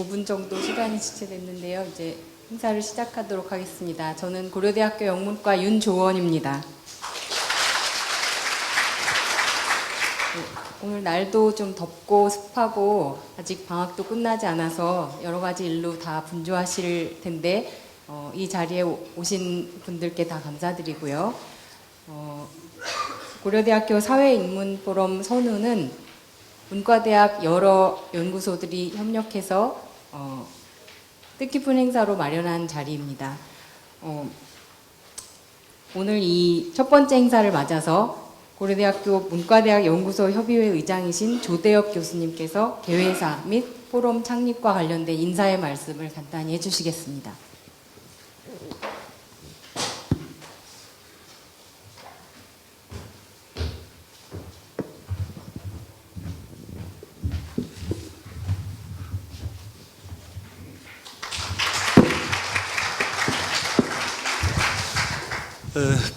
5분 정도 시간이 지체됐는데요. 이제 행사를 시작하도록 하겠습니다. 저는 고려대학교 영문과 윤조원입니다. 오늘 날도 좀 덥고 습하고 아직 방학도 끝나지 않아서 여러 가지 일로 다 분주하실 텐데 이 자리에 오신 분들께 다 감사드리고요. 고려대학교 사회인문포럼 선우는 문과대학 여러 연구소들이 협력해서 뜻깊은 행사로 마련한 자리입니다. 오늘 이 첫 번째 행사를 맞아서 고려대학교 문과대학 연구소 협의회 의장이신 조대엽 교수님께서 개회사 및 포럼 창립과 관련된 인사의 말씀을 간단히 해주시겠습니다.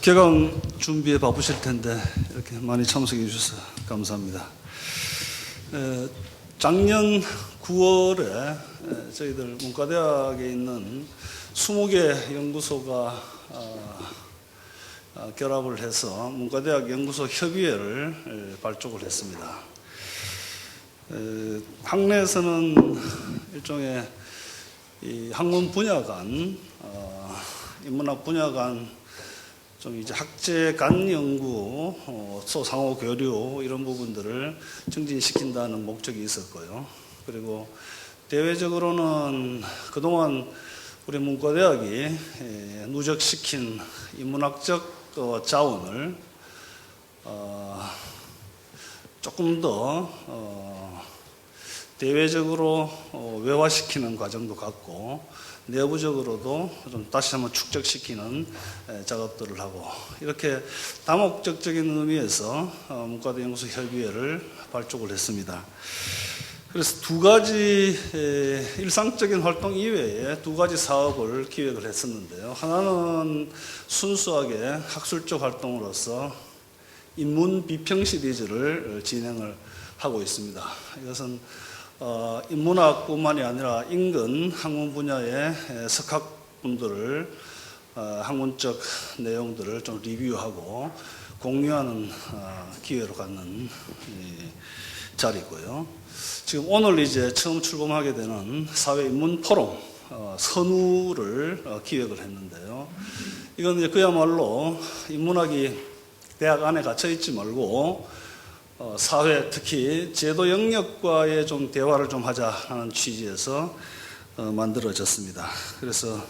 개강 준비에 바쁘실 텐데 이렇게 많이 참석해 주셔서 감사합니다. 작년 9월에 저희들 문과대학에 있는 20개 연구소가 결합을 해서 문과대학 연구소 협의회를 발족을 했습니다. 학내에서는 일종의 이 학문 분야 간, 인문학 분야 간 좀 이제 학제 간 연구, 상호 교류 이런 부분들을 증진시킨다는 목적이 있었고요. 그리고 대외적으로는 그동안 우리 문과대학이 누적시킨 인문학적 자원을 조금 더 대외적으로 외화시키는 과정도 갖고 내부적으로도 좀 다시 한번 축적시키는 작업들을 하고 이렇게 다목적적인 의미에서 문과대 연구소 협의회를 발족을 했습니다. 그래서 두 가지 일상적인 활동 이외에 두 가지 사업을 기획을 했었는데요. 하나는 순수하게 학술적 활동으로서 인문 비평 시리즈를 진행을 하고 있습니다. 이것은 인문학뿐만이 아니라 인근 학문 분야의 석학분들을 학문적 내용들을 좀 리뷰하고 공유하는 기회로 갖는 자리고요. 지금 오늘 이제 처음 출범하게 되는 사회인문포럼 선우를 기획을 했는데요. 이건 이제 그야말로 인문학이 대학 안에 갇혀 있지 말고 사회, 특히 제도 영역과의 좀 대화를 좀 하자 하는 취지에서 만들어졌습니다. 그래서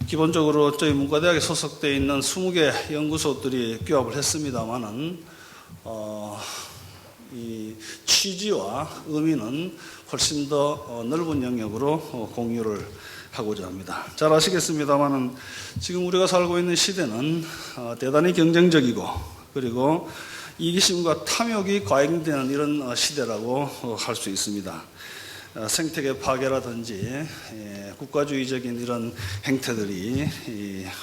기본적으로 저희 문과대학에 소속되어 있는 20개 연구소들이 규합을 했습니다만은 이 취지와 의미는 훨씬 더 넓은 영역으로 공유를 하고자 합니다. 잘 아시겠습니다만은 지금 우리가 살고 있는 시대는 대단히 경쟁적이고 그리고 이기심과 탐욕이 과잉되는 이런 시대라고 할 수 있습니다. 생태계 파괴라든지 국가주의적인 이런 행태들이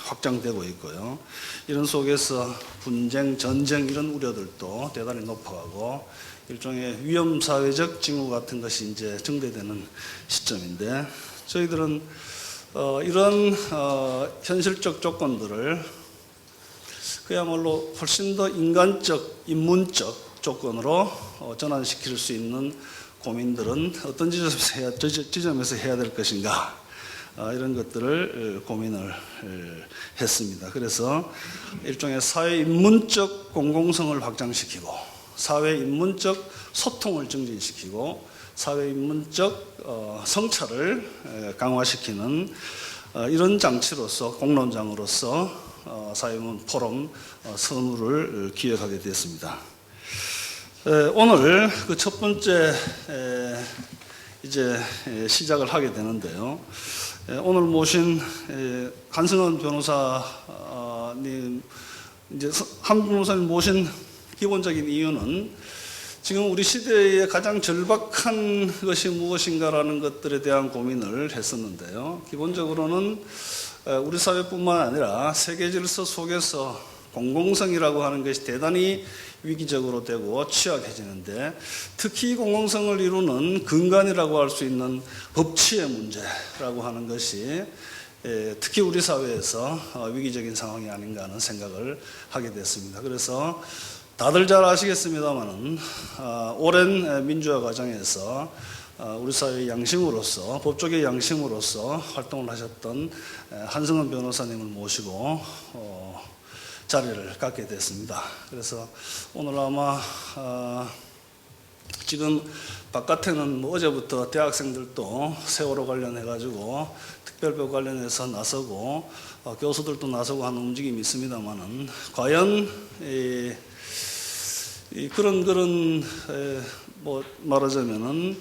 확장되고 있고요. 이런 속에서 분쟁, 전쟁 이런 우려들도 대단히 높아가고 일종의 위험사회적 징후 같은 것이 이제 증대되는 시점인데 저희들은 이런 현실적 조건들을 그야말로 훨씬 더 인간적, 인문적 조건으로 전환시킬 수 있는 고민들은 어떤 지점에서 해야 될 것인가 이런 것들을 고민을 했습니다. 그래서 일종의 사회인문적 공공성을 확장시키고 사회인문적 소통을 증진시키고 사회인문적 성찰을 강화시키는 이런 장치로서 공론장으로서 사회인문 포럼 선우를 기획하게 됐습니다. 오늘 그 첫 번째 이제 시작을 하게 되는데요. 오늘 모신 한승원 변호사님, 이제 한 변호사님 모신 기본적인 이유는 지금 우리 시대의 가장 절박한 것이 무엇인가라는 것들에 대한 고민을 했었는데요. 기본적으로는 우리 사회뿐만 아니라 세계 질서 속에서 공공성이라고 하는 것이 대단히 위기적으로 되고 취약해지는데, 특히 공공성을 이루는 근간이라고 할 수 있는 법치의 문제라고 하는 것이 특히 우리 사회에서 위기적인 상황이 아닌가 하는 생각을 하게 됐습니다. 그래서 다들 잘 아시겠습니다만은 오랜 민주화 과정에서 우리 사회의 양심으로서, 법조계의 양심으로서 활동을 하셨던 한승헌 변호사님을 모시고 자리를 갖게 됐습니다. 그래서 오늘 아마 지금 바깥에는 뭐 어제부터 대학생들도 세월호 관련해가지고 특별법 관련해서 나서고 교수들도 나서고 하는 움직임이 있습니다만은, 과연 그런 뭐 말하자면은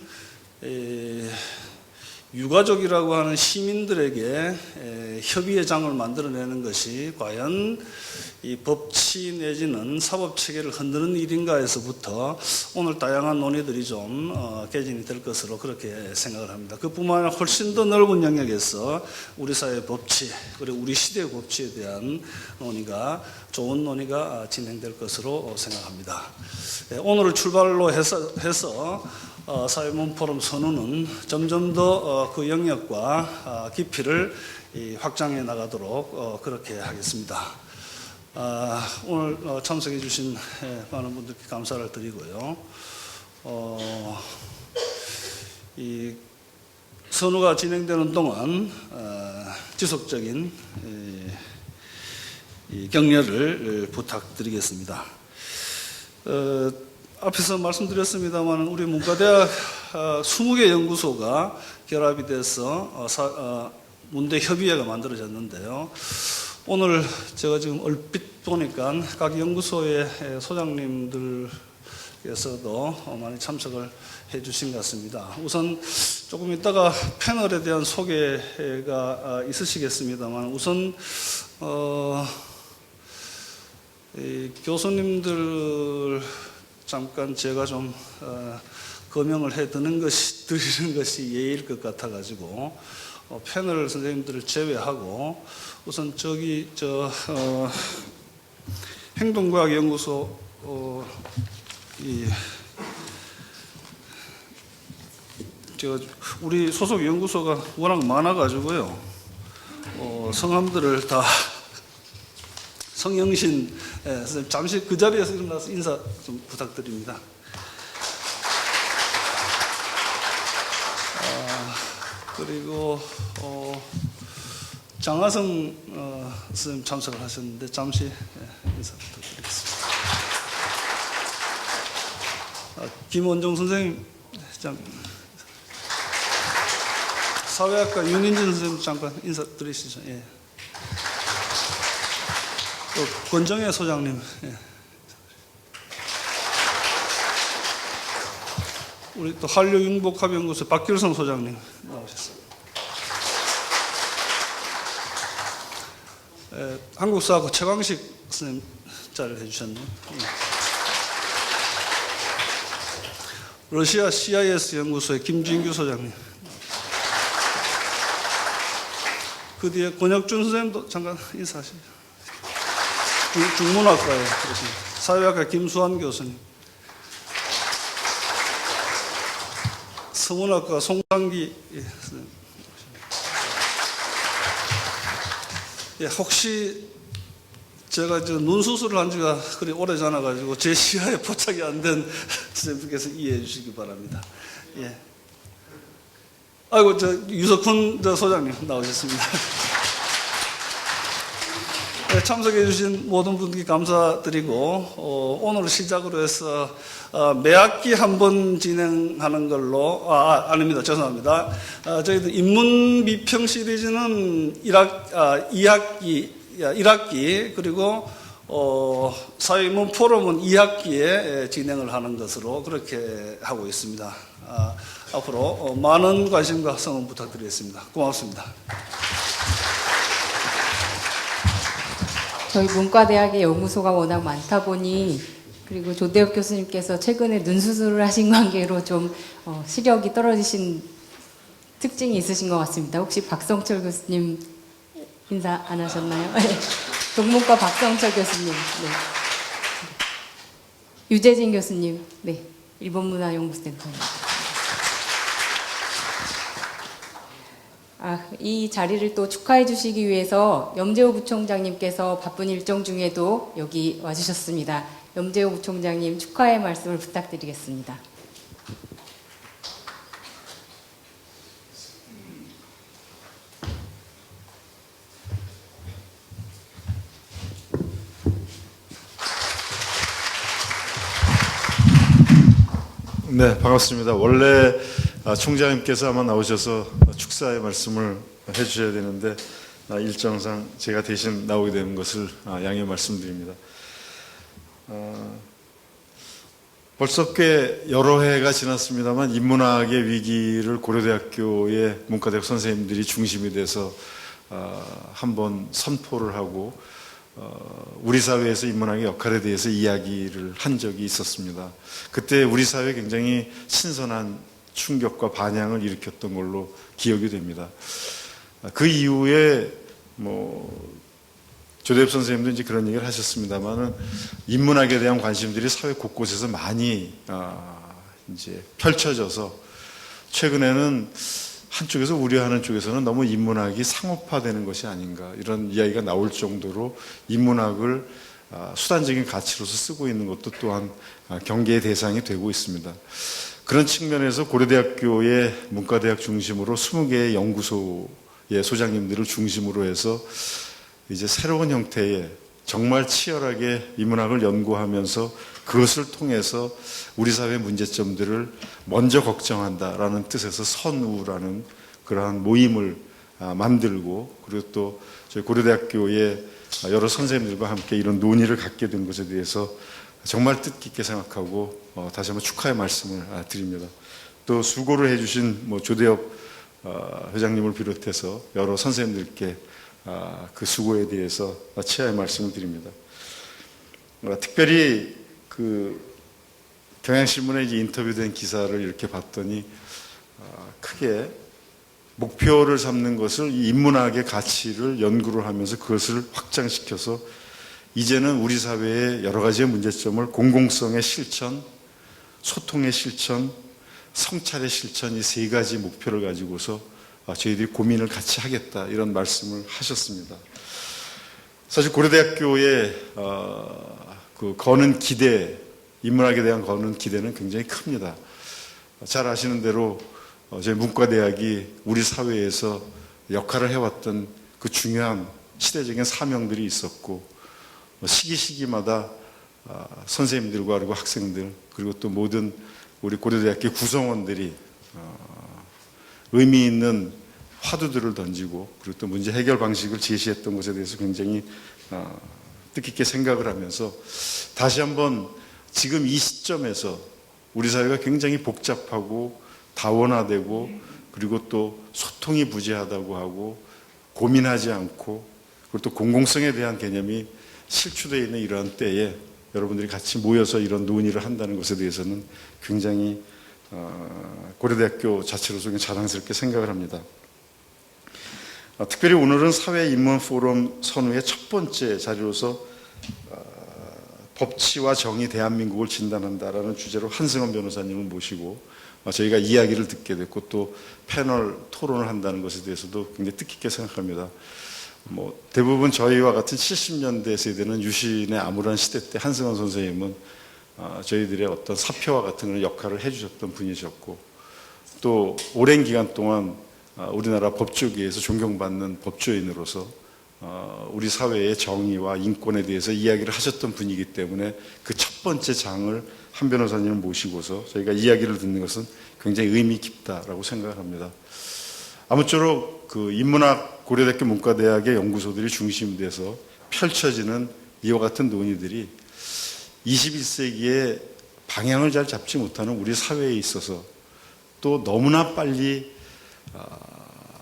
유가족이라고 하는 시민들에게 협의의 장을 만들어내는 것이 과연 이 법치 내지는 사법 체계를 흔드는 일인가에서부터 오늘 다양한 논의들이 좀 개진이 될 것으로 그렇게 생각을 합니다. 그뿐만 아니라 훨씬 더 넓은 영역에서 우리 사회의 법치, 그리고 우리 시대의 법치에 대한 논의가, 좋은 논의가 진행될 것으로 생각합니다. 오늘을 출발로 해서 사회문포럼 선언은 점점 더 그 영역과 깊이를 확장해 나가도록 그렇게 하겠습니다. 오늘 참석해 주신 많은 분들께 감사를 드리고요. 이 선언가 진행되는 동안 지속적인 이 격려를 부탁드리겠습니다. 앞에서 말씀드렸습니다만 우리 문과대학 20개 연구소가 결합이 돼서 문대협의회가 만들어졌는데요. 오늘 제가 지금 얼핏 보니까 각 연구소의 소장님들께서도 많이 참석을 해 주신 것 같습니다. 우선 조금 이따가 패널에 대한 소개가 있으시겠습니다만, 우선 교수님들 잠깐 제가 좀 거명을 드리는 것이 예의일 것 같아가지고 패널 선생님들을 제외하고 우선 행동과학연구소 우리 소속 연구소가 워낙 많아가지고요. 성함들을 다 성영신 선생님 잠시 그 자리에서 일어나서 인사 좀 부탁드립니다. 그리고 장하성 선생님 참석을 하셨는데 잠시 인사 부탁드리겠습니다. 김원종 선생님, 사회학과 윤인진 선생님 잠깐 인사드리시죠. 예. 또 권정혜 소장님, 예. 우리 또 한류융복합연구소 박길성 소장님 나오셨습니다. 한국사학과 최광식 선생님 자리를 해주셨네요. 러시아 CIS 연구소의 김진규 소장님. 그 뒤에 권혁준 선생님도 잠깐 인사하시죠. 중문학과에 사회학과 김수환 교수님. 서문학과 송상기 선생님. 예, 혹시 제가 눈 수술을 한 지가 그리 오래지 않아가지고 제 시야에 포착이 안 된 선생님께서 이해해 주시기 바랍니다. 예. 아이고, 유석훈 소장님 나오셨습니다. 네, 참석해 주신 모든 분들께 감사드리고, 오늘 시작으로 해서 매 학기 한 번 진행하는 걸로, 아닙니다. 죄송합니다. 저희들 인문비평 시리즈는 1학기, 그리고 사회인문 포럼은 2학기에 진행을 하는 것으로 그렇게 하고 있습니다. 앞으로 많은 관심과 성원 부탁드리겠습니다. 고맙습니다. 저희 문과대학의 연구소가 워낙 많다 보니, 그리고 조대엽 교수님께서 최근에 눈 수술을 하신 관계로 좀 시력이 떨어지신 특징이 있으신 것 같습니다. 혹시 박성철 교수님 인사 안 하셨나요? 동문과 박성철 교수님, 네. 유재진 교수님, 네. 일본문화연구센터입니다. 이 자리를 또 축하해 주시기 위해서 염재호 부총장님께서 바쁜 일정 중에도 여기 와주셨습니다. 염재호 부총장님 축하의 말씀을 부탁드리겠습니다. 네, 반갑습니다. 원래 총장님께서 아마 나오셔서 축사의 말씀을 해주셔야 되는데 일정상 제가 대신 나오게 되는 것을 양해 말씀드립니다. 벌써 꽤 여러 해가 지났습니다만 인문학의 위기를 고려대학교의 문과대학 선생님들이 중심이 돼서 한번 선포를 하고 우리 사회에서 인문학의 역할에 대해서 이야기를 한 적이 있었습니다. 그때 우리 사회에 굉장히 신선한 충격과 반향을 일으켰던 걸로 기억이 됩니다. 그 이후에 조대엽 선생님도 이제 그런 얘기를 하셨습니다만은 인문학에 대한 관심들이 사회 곳곳에서 많이 이제 펼쳐져서 최근에는 한쪽에서 우려하는 쪽에서는 너무 인문학이 상업화되는 것이 아닌가 이런 이야기가 나올 정도로 인문학을 수단적인 가치로서 쓰고 있는 것도 또한 경계의 대상이 되고 있습니다. 그런 측면에서 고려대학교의 문과대학 중심으로 20개의 연구소의 소장님들을 중심으로 해서 이제 새로운 형태의 정말 치열하게 인문학을 연구하면서 그것을 통해서 우리 사회의 문제점들을 먼저 걱정한다라는 뜻에서 선우라는 그러한 모임을 만들고 그리고 또 저희 고려대학교의 여러 선생님들과 함께 이런 논의를 갖게 된 것에 대해서 정말 뜻깊게 생각하고 다시 한번 축하의 말씀을 드립니다. 또 수고를 해주신 조대엽 회장님을 비롯해서 여러 선생님들께 그 수고에 대해서 치하의 말씀을 드립니다. 특별히 그 경향신문에 이제 인터뷰된 기사를 이렇게 봤더니 크게 목표를 삼는 것을 이 인문학의 가치를 연구를 하면서 그것을 확장시켜서 이제는 우리 사회의 여러 가지의 문제점을 공공성의 실천, 소통의 실천, 성찰의 실천 이 세 가지 목표를 가지고서 저희들이 고민을 같이 하겠다 이런 말씀을 하셨습니다. 사실 고려대학교의 그 거는 기대, 인문학에 대한 거는 기대는 굉장히 큽니다. 잘 아시는 대로 저희 문과대학이 우리 사회에서 역할을 해왔던 그 중요한 시대적인 사명들이 있었고 시기마다 선생님들과 그리고 학생들 그리고 또 모든 우리 고려대학교 구성원들이 의미 있는 화두들을 던지고 그리고 또 문제 해결 방식을 제시했던 것에 대해서 굉장히 뜻깊게 생각을 하면서 다시 한번 지금 이 시점에서 우리 사회가 굉장히 복잡하고 다원화되고 그리고 또 소통이 부재하다고 하고 고민하지 않고 그리고 또 공공성에 대한 개념이 실추되어 있는 이러한 때에 여러분들이 같이 모여서 이런 논의를 한다는 것에 대해서는 굉장히 고려대학교 자체로서 자랑스럽게 생각을 합니다. 특별히 오늘은 사회인문포럼 선후의 첫 번째 자리로서 법치와 정의 대한민국을 진단한다라는 주제로 한승원 변호사님을 모시고 저희가 이야기를 듣게 됐고 또 패널 토론을 한다는 것에 대해서도 굉장히 뜻깊게 생각합니다. 대부분 저희와 같은 70년대 세대는 유신의 암울한 시대 때 한승원 선생님은 저희들의 어떤 사표와 같은 그런 역할을 해주셨던 분이셨고 또 오랜 기간 동안 우리나라 법조계에서 존경받는 법조인으로서 우리 사회의 정의와 인권에 대해서 이야기를 하셨던 분이기 때문에 그 첫 번째 장을 한 변호사님을 모시고서 저희가 이야기를 듣는 것은 굉장히 의미 깊다라고 생각을 합니다. 아무쪼록 그 인문학 고려대학교 문과대학의 연구소들이 중심돼서 펼쳐지는 이와 같은 논의들이 21세기에 방향을 잘 잡지 못하는 우리 사회에 있어서 또 너무나 빨리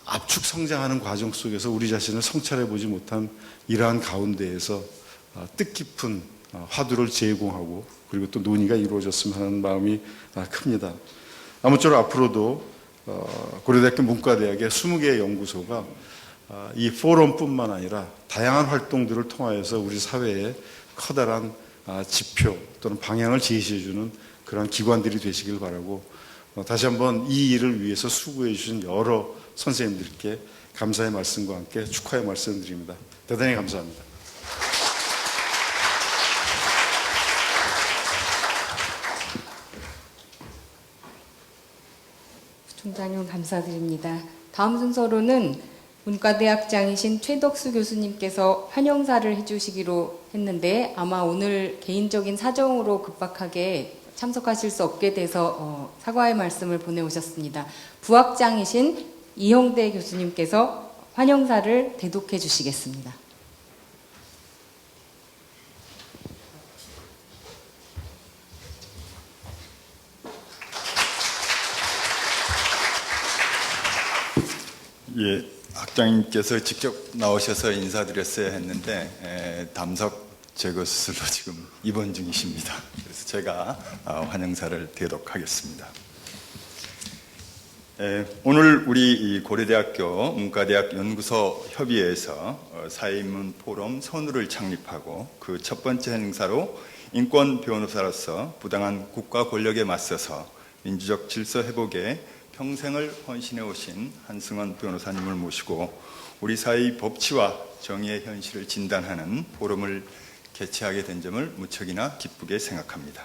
압축 성장하는 과정 속에서 우리 자신을 성찰해 보지 못한 이러한 가운데에서 뜻깊은 화두를 제공하고 그리고 또 논의가 이루어졌으면 하는 마음이 큽니다. 아무쪼록 앞으로도 고려대학교 문과대학의 20개의 연구소가 이 포럼뿐만 아니라 다양한 활동들을 통하여서 우리 사회에 커다란 지표 또는 방향을 제시해주는 그런 기관들이 되시길 바라고, 다시 한번 이 일을 위해서 수고해 주신 여러 선생님들께 감사의 말씀과 함께 축하의 말씀드립니다. 대단히 감사합니다. 총장님 감사드립니다. 다음 순서로는 문과대학장이신 최덕수 교수님께서 환영사를 해주시기로 했는데 아마 오늘 개인적인 사정으로 급박하게 참석하실 수 없게 돼서 사과의 말씀을 보내오셨습니다. 부학장이신 이형대 교수님께서 환영사를 대독해 주시겠습니다. 예, 학장님께서 직접 나오셔서 인사드렸어야 했는데 담석 제거 수술로 지금 입원 중이십니다. 그래서 제가 환영사를 대독하겠습니다. 오늘 우리 고려대학교 문과대학 연구소 협의회에서 사회인문 포럼 선우를 창립하고 그 첫 번째 행사로 인권 변호사로서 부당한 국가 권력에 맞서서 민주적 질서 회복에 평생을 헌신해 오신 한승원 변호사님을 모시고 우리 사회의 법치와 정의의 현실을 진단하는 포럼을 개최하게 된 점을 무척이나 기쁘게 생각합니다.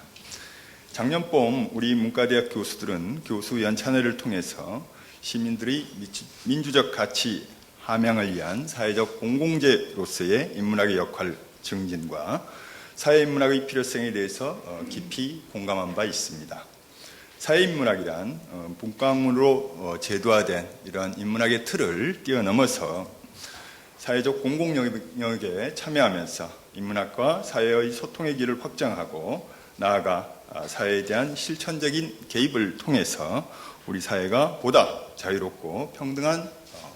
작년 봄 우리 문과대학 교수들은 교수 연찬회를 통해서 시민들의 민주적 가치 함양을 위한 사회적 공공재로서의 인문학의 역할 증진과 사회인문학의 필요성에 대해서 깊이 공감한 바 있습니다. 사회인문학이란 문과학문으로 제도화된 이러한 인문학의 틀을 뛰어넘어서 사회적 공공영역에 참여하면서 인문학과 사회의 소통의 길을 확장하고 나아가 사회에 대한 실천적인 개입을 통해서 우리 사회가 보다 자유롭고 평등한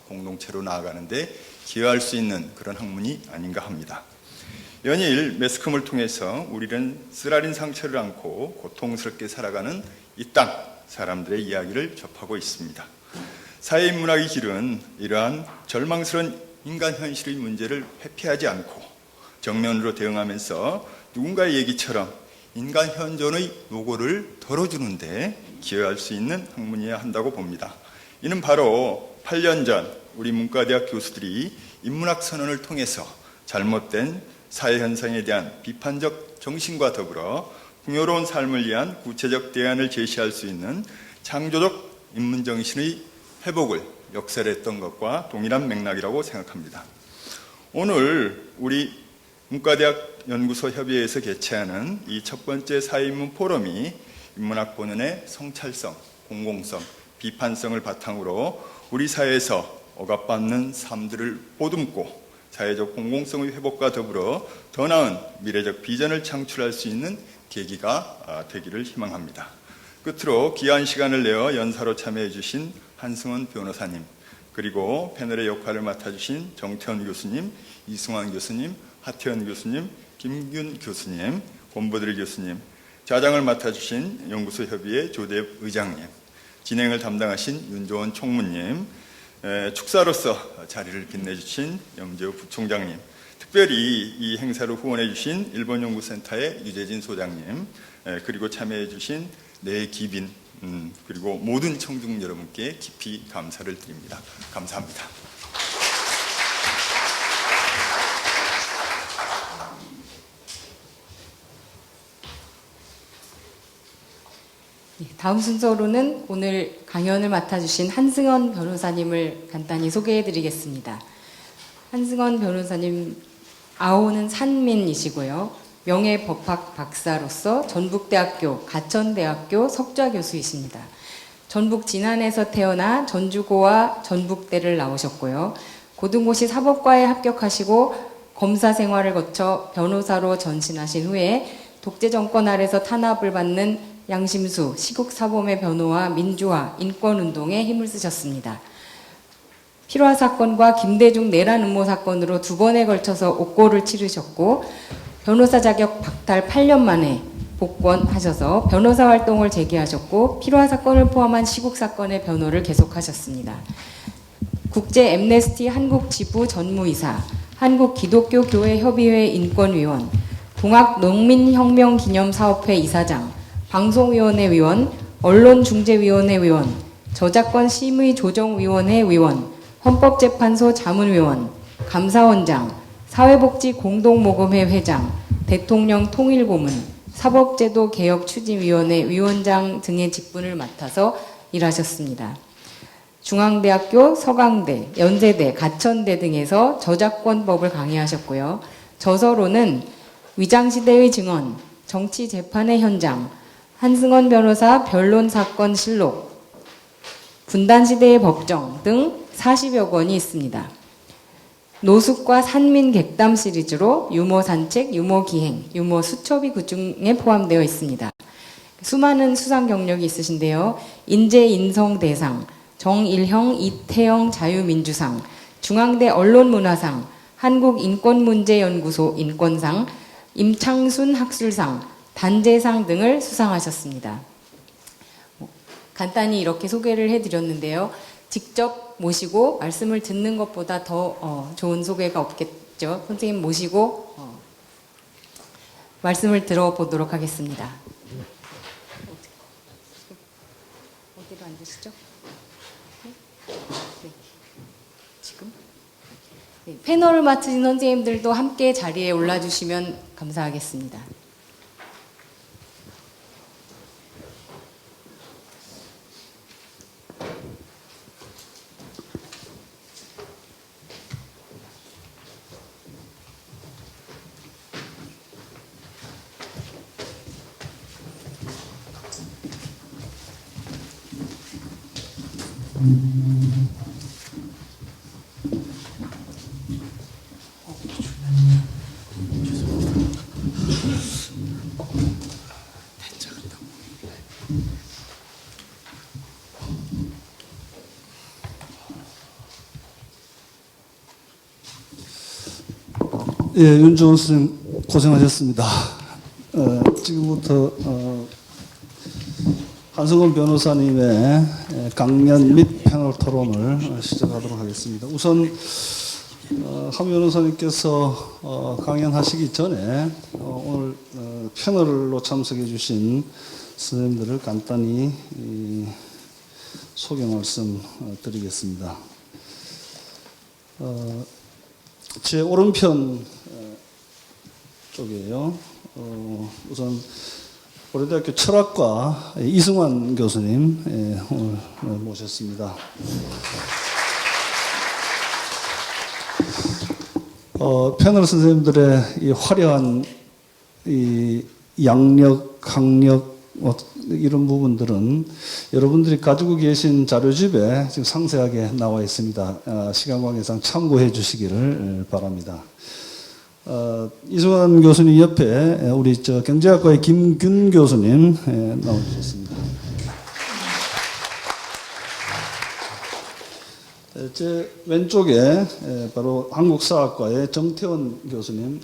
공동체로 나아가는 데 기여할 수 있는 그런 학문이 아닌가 합니다. 연일 매스컴을 통해서 우리는 쓰라린 상처를 안고 고통스럽게 살아가는 이 땅 사람들의 이야기를 접하고 있습니다. 사회인문학의 길은 이러한 절망스러운 인간 현실의 문제를 회피하지 않고 정면으로 대응하면서 누군가의 얘기처럼 인간 현존의 노고를 덜어주는 데 기여할 수 있는 학문이어야 한다고 봅니다. 이는 바로 8년 전 우리 문과대학 교수들이 인문학 선언을 통해서 잘못된 사회 현상에 대한 비판적 정신과 더불어 풍요로운 삶을 위한 구체적 대안을 제시할 수 있는 창조적 인문 정신의 회복을 역설했던 것과 동일한 맥락이라고 생각합니다. 오늘 우리 문과대학 연구소 협의회에서 개최하는 이 첫 번째 사회인문 포럼이 인문학 본연의 성찰성, 공공성, 비판성을 바탕으로 우리 사회에서 억압받는 삶들을 보듬고 사회적 공공성의 회복과 더불어 더 나은 미래적 비전을 창출할 수 있는 계기가 되기를 희망합니다. 끝으로 귀한 시간을 내어 연사로 참여해 주신 한승원 변호사님, 그리고 패널의 역할을 맡아주신 정태원 교수님, 이승환 교수님, 하태현 교수님, 김균 교수님, 권보들 교수님, 자장을 맡아주신 연구소 협의회 조대엽 의장님, 진행을 담당하신 윤조원 총무님, 축사로서 자리를 빛내주신 염재우 부총장님, 특별히 이 행사를 후원해 주신 일본연구센터의 유재진 소장님, 그리고 참여해 주신 네 기빈, 그리고 모든 청중 여러분께 깊이 감사를 드립니다. 감사합니다. 다음 순서로는 오늘 강연을 맡아주신 한승원 변호사님을 간단히 소개해드리겠습니다. 한승원 변호사님 아오는 산민이시고요. 명예법학 박사로서 전북대학교, 가천대학교 석좌 교수이십니다. 전북 진안에서 태어나 전주고와 전북대를 나오셨고요. 고등고시 사법과에 합격하시고 검사 생활을 거쳐 변호사로 전신하신 후에 독재정권 아래서 탄압을 받는 양심수, 시국사범의 변호와 민주화, 인권운동에 힘을 쓰셨습니다. 필화 사건과 김대중 내란 음모 사건으로 2번에 걸쳐서 옥고를 치르셨고 변호사 자격 박탈 8년 만에 복권하셔서 변호사 활동을 재개하셨고 필화 사건을 포함한 시국 사건의 변호를 계속하셨습니다. 국제 엠네스티 한국 지부 전무이사, 한국 기독교 교회 협의회 인권위원, 동학농민혁명기념사업회 이사장, 방송위원회 위원, 언론중재위원회 위원, 저작권 심의조정위원회 위원, 헌법재판소 자문위원, 감사원장, 사회복지공동모금회 회장, 대통령 통일고문, 사법제도개혁추진위원회 위원장 등의 직분을 맡아서 일하셨습니다. 중앙대학교, 서강대, 연세대, 가천대 등에서 저작권법을 강의하셨고요. 저서로는 위장시대의 증언, 정치재판의 현장, 한승원 변호사 변론사건실록, 분단시대의 법정 등 40여 권이 있습니다. 노숙과 산민객담 시리즈로 유머산책, 유머기행, 유머수첩이 그중에 포함되어 있습니다. 수많은 수상 경력이 있으신데요. 인재인성대상, 정일형, 이태영 자유민주상, 중앙대 언론문화상, 한국인권문제연구소 인권상, 임창순 학술상, 단재상 등을 수상하셨습니다. 간단히 이렇게 소개를 해드렸는데요. 직접 모시고 말씀을 듣는 것보다 더 좋은 소개가 없겠죠. 선생님 모시고 말씀을 들어보도록 하겠습니다. 어디로 앉으시죠? 네. 지금? 네. 패널을 맡으신 선생님들도 함께 자리에 올라주시면 감사하겠습니다. 예, 윤종원 선생님 고생하셨습니다. 지금부터 한승원 변호사님의 강연 및 패널 토론을 시작하도록 하겠습니다. 우선 한 변호사님께서 강연하시기 전에 오늘 패널로 참석해 주신 선생님들을 간단히 소개 말씀 드리겠습니다. 제 오른편 쪽이에요. 우선 고려대학교 철학과 이승환 교수님 오늘 모셨습니다. 패널 선생님들의 이 화려한 이 양력, 학력 이런 부분들은 여러분들이 가지고 계신 자료집에 지금 상세하게 나와 있습니다. 시간 관계상 참고해 주시기를 바랍니다. 이승환 교수님 옆에 우리 경제학과의 김균 교수님 나와주셨습니다. 제 왼쪽에 바로 한국사학과의 정태원 교수님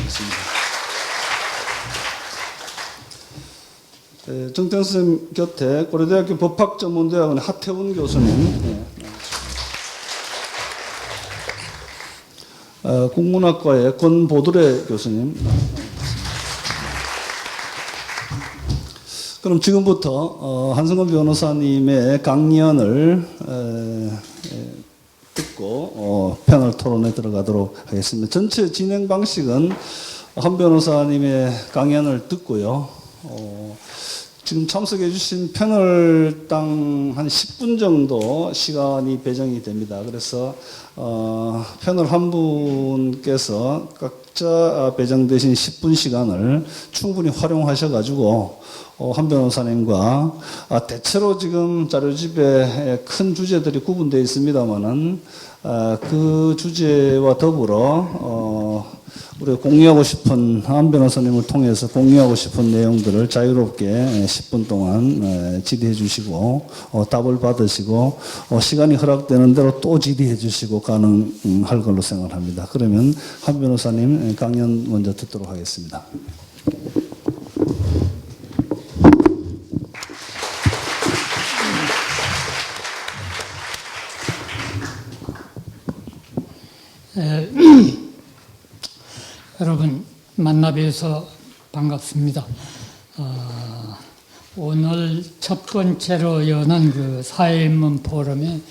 있습니다. 정태원 선생님 곁에 고려대학교 법학전문대학원의 하태훈 교수님, 국문학과의 권보드레 교수님. 그럼 지금부터 한승원 변호사님의 강연을 듣고 패널 토론에 들어가도록 하겠습니다. 전체 진행 방식은 한 변호사님의 강연을 듣고요. 지금 참석해 주신 패널당 한 10분 정도 시간이 배정이 됩니다. 그래서 패널 한 분께서 각자 배정되신 10분 시간을 충분히 활용하셔가지고 한 변호사님과 대체로 지금 자료집에 큰 주제들이 구분되어 있습니다만은 그 주제와 더불어 우리가 공유하고 싶은 한 변호사님을 통해서 공유하고 싶은 내용들을 자유롭게 10분 동안 질의해 주시고 답을 받으시고 시간이 허락되는 대로 또 질의해 주시고 가능할 걸로 생각합니다. 그러면 한 변호사님 강연 먼저 듣도록 하겠습니다. 에, 여러분 만나 뵈서 반갑습니다. 오늘 첫 번째로 여는 그 사회인문 포럼에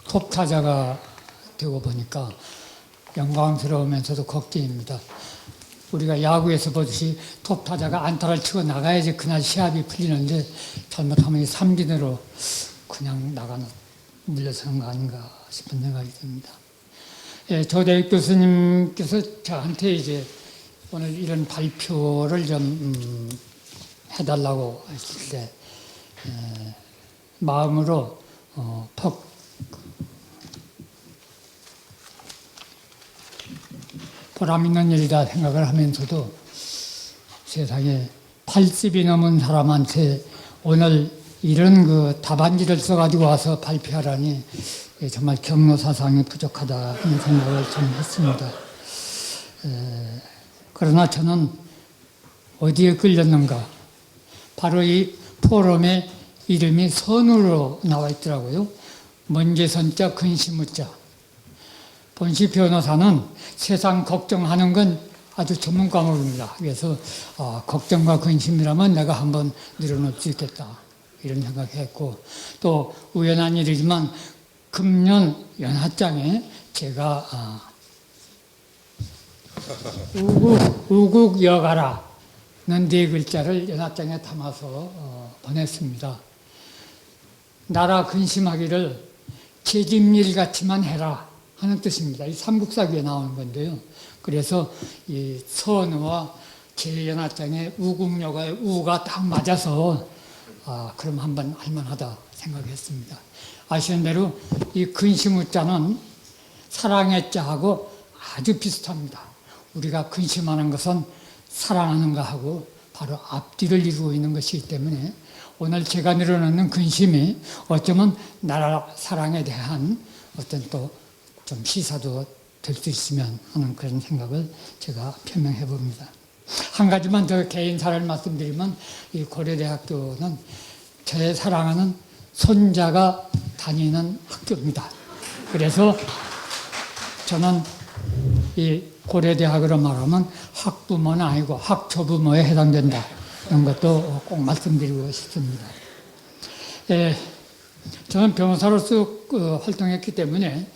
톱타자가 되고 보니까 영광스러우면서도 걱정입니다. 우리가 야구에서 보듯이 톱타자가 안타를 치고 나가야지 그날 시합이 풀리는데 잘못하면 삼진으로 그냥 물러서는 거 아닌가 싶은 생각이 듭니다. 예, 조대익 교수님께서 저한테 이제 오늘 이런 발표를 좀 해달라고 했을 때 마음으로 퍽 보람 있는 일이다 생각을 하면서도 세상에 80이 넘은 사람한테 오늘 이런 그 답안지를 써가지고 와서 발표하라니 정말 경로사상이 부족하다 하는 생각을 좀 했습니다. 그러나 저는 어디에 끌렸는가? 바로 이 포럼의 이름이 선으로 나와 있더라고요. 먼지선자 근심우자. 본시 변호사는 세상 걱정하는 건 아주 전문 과목입니다. 그래서 걱정과 근심이라면 내가 한번 늘어놓을 수 있겠다. 이런 생각했고 또 우연한 일이지만 금년 연합장에 제가 우국 여가라는 4글자를 연합장에 담아서 보냈습니다. 나라 근심하기를 제집일 같이만 해라 하는 뜻입니다. 이 삼국사기에 나오는 건데요. 그래서 이 선우와 제 연합장에 우국여가의 우가 딱 맞아서 그럼 한번 할만하다 생각했습니다. 아시는 대로 이 근심우자는 사랑의 자하고 아주 비슷합니다. 우리가 근심하는 것은 사랑하는 것하고 바로 앞뒤를 이루고 있는 것이기 때문에 오늘 제가 늘어놓는 근심이 어쩌면 나라 사랑에 대한 어떤 또 좀 시사도 될 수 있으면 하는 그런 생각을 제가 표명해 봅니다. 한 가지만 더 개인사를 말씀드리면 이 고려대학교는 제 사랑하는 손자가 다니는 학교입니다. 그래서 저는 이 고려대학으로 말하면 학부모는 아니고 학초부모에 해당된다. 이런 것도 꼭 말씀드리고 싶습니다. 저는 변호사로서 활동했기 때문에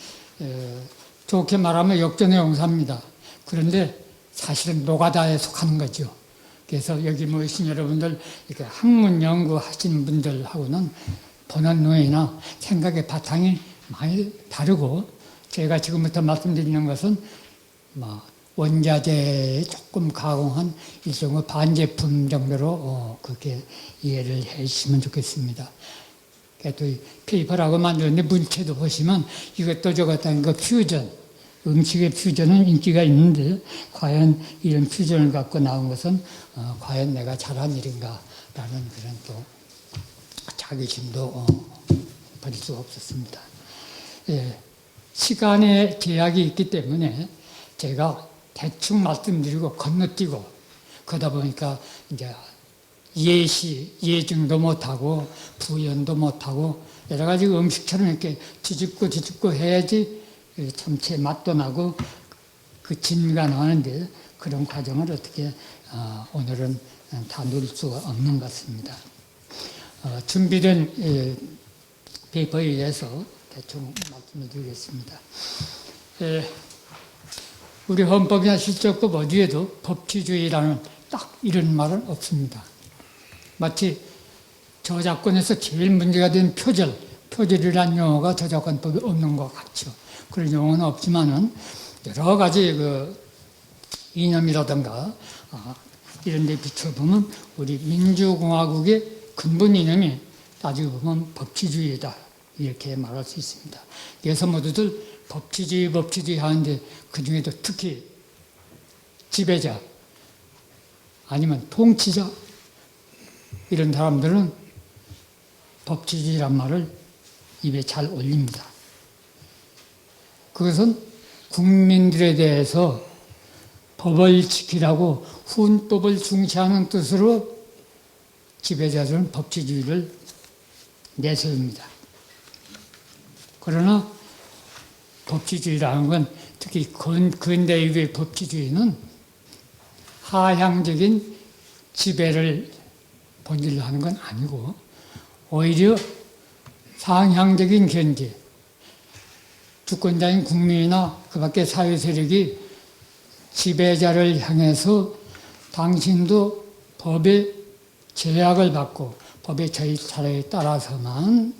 좋게 말하면 역전의 용사입니다. 그런데 사실은 노가다에 속하는 거죠. 그래서 여기 모이신 여러분들 이렇게 학문 연구하시는 분들하고는 보는 눈이나 생각의 바탕이 많이 다르고 제가 지금부터 말씀드리는 것은 원자재에 조금 가공한 일종의 반제품 정도로 그렇게 이해를 해 주시면 좋겠습니다. 또 페이퍼라고 만들었는데 문체도 보시면 이것도 저것도 아닌 거 퓨전, 음식의 퓨전은 인기가 있는데 과연 이런 퓨전을 갖고 나온 것은 과연 내가 잘한 일인가 라는 그런 또 자괴심도 버릴 수가 없었습니다. 시간의 제약이 있기 때문에 제가 대충 말씀드리고 건너뛰고 그러다 보니까 이제 예증도 못하고 부연도 못하고 여러 가지 음식처럼 이렇게 뒤집고 해야지 참치 맛도 나고 그 진미가 나는데 그런 과정을 어떻게 오늘은 다 누릴 수가 없는 것 같습니다. 준비된 페이퍼에 의해서 대충 말씀을 드리겠습니다. 우리 헌법이나 실정법 어디에도 법치주의라는 딱 이런 말은 없습니다. 마치 저작권에서 제일 문제가 된 표절이라는 용어가 저작권법에 없는 것 같죠. 그런 용어는 없지만은 여러 가지 그 이념이라든가 이런 데 비춰보면 우리 민주공화국의 근본 이념이 따지고 보면 법치주의다. 이렇게 말할 수 있습니다. 그래서 모두들 법치주의 하는데 그 중에도 특히 지배자 아니면 통치자 이런 사람들은 법치주의란 말을 입에 잘 올립니다. 그것은 국민들에 대해서 법을 지키라고 훈법을 중시하는 뜻으로 지배자들은 법치주의를 내세웁니다. 그러나 법치주의라는 건 특히 근대의 법치주의는 하향적인 지배를 본질로 하는 건 아니고 오히려 상향적인 견제, 주권자인 국민이나 그 밖의 사회 세력이 지배자를 향해서 당신도 법의 제약을 받고 법의 절차에 따라서만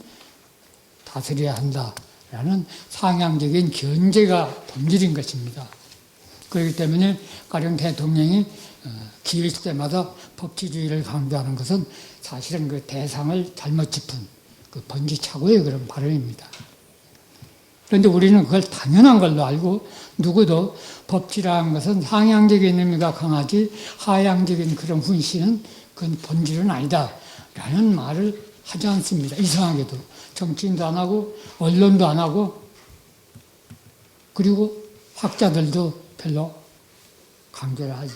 다스려야 한다라는 상향적인 견제가 본질인 것입니다. 그렇기 때문에 가령 대통령이 기일 때마다 법치주의를 강조하는 것은 사실은 그 대상을 잘못 짚은 그 번지착오의 그런 발언입니다. 그런데 우리는 그걸 당연한 걸로 알고 누구도 법치라는 것은 상향적인 의미가 강하지 하향적인 그런 훈시는 그건 본질은 아니다 라는 말을 하지 않습니다. 이상하게도 정치인도 안 하고 언론도 안 하고 그리고 학자들도 별로 강조를 하지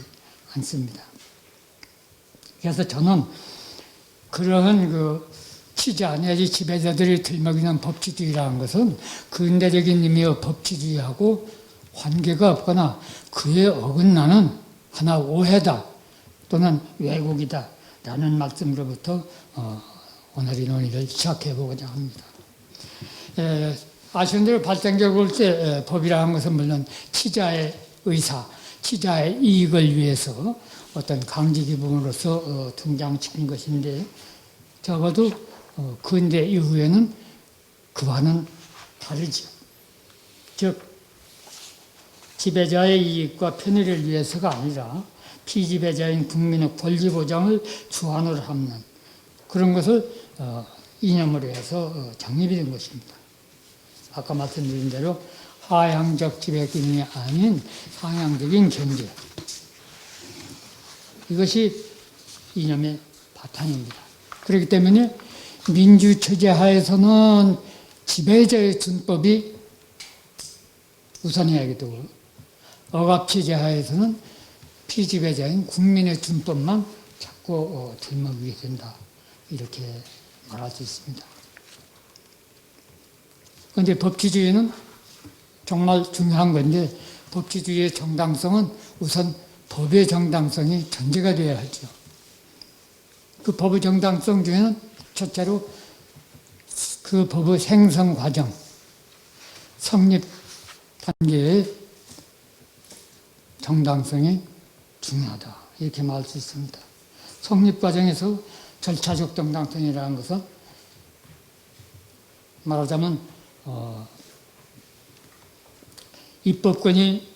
않습니다. 그래서 저는 그러한 그 치자 내지 지배자들이 들먹이는 법치주의라는 것은 근대적인 의미의 법치주의하고 관계가 없거나 그에 어긋나는 하나 오해다 또는 왜곡이다 라는 말씀으로부터 오늘 이 논의를 시작해 보고자 합니다. 아시는 대로 발전적으로 볼 때 법이라는 것은 물론 치자의 의사, 치자의 이익을 위해서 어떤 강제 기본으로서 등장시킨 것인데 적어도 근대 이후에는 그와는 다르죠. 즉 지배자의 이익과 편의를 위해서가 아니라 피지배자인 국민의 권리 보장을 주안으로 삼는 그런 것을 이념으로 해서 정립이 된 것입니다. 아까 말씀드린 대로 하향적 지배 기능이 아닌 상향적인 견제. 이것이 이념의 바탕입니다. 그렇기 때문에 민주체제 하에서는 지배자의 준법이 우선해야 되고 억압체제 하에서는 피지배자인 국민의 준법만 자꾸 들먹이게 된다. 이렇게 말할 수 있습니다. 그런데 법치주의는 정말 중요한 건데 법치주의의 정당성은 우선 법의 정당성이 전제가 되어야 하죠. 그 법의 정당성 중에는 첫째로 그 법의 생성 과정, 성립 단계의 정당성이 중요하다. 이렇게 말할 수 있습니다. 성립 과정에서 절차적 정당성이라는 것은 말하자면 입법권이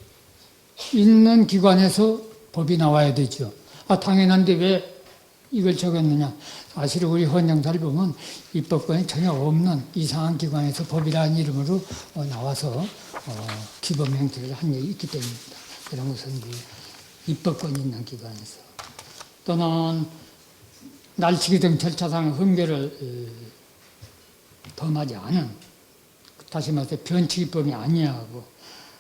있는 기관에서 법이 나와야 되죠. 당연한데 왜 이걸 적었느냐. 사실 우리 헌정사를 보면 입법권이 전혀 없는 이상한 기관에서 법이라는 이름으로 나와서 규범 행태를 한 게 있기 때문입니다. 그런 것은 입법권이 있는 기관에서 또는 날치기 등 절차상 흠결을 범하지 않은 다시 말해서 변칙입법이 아니하고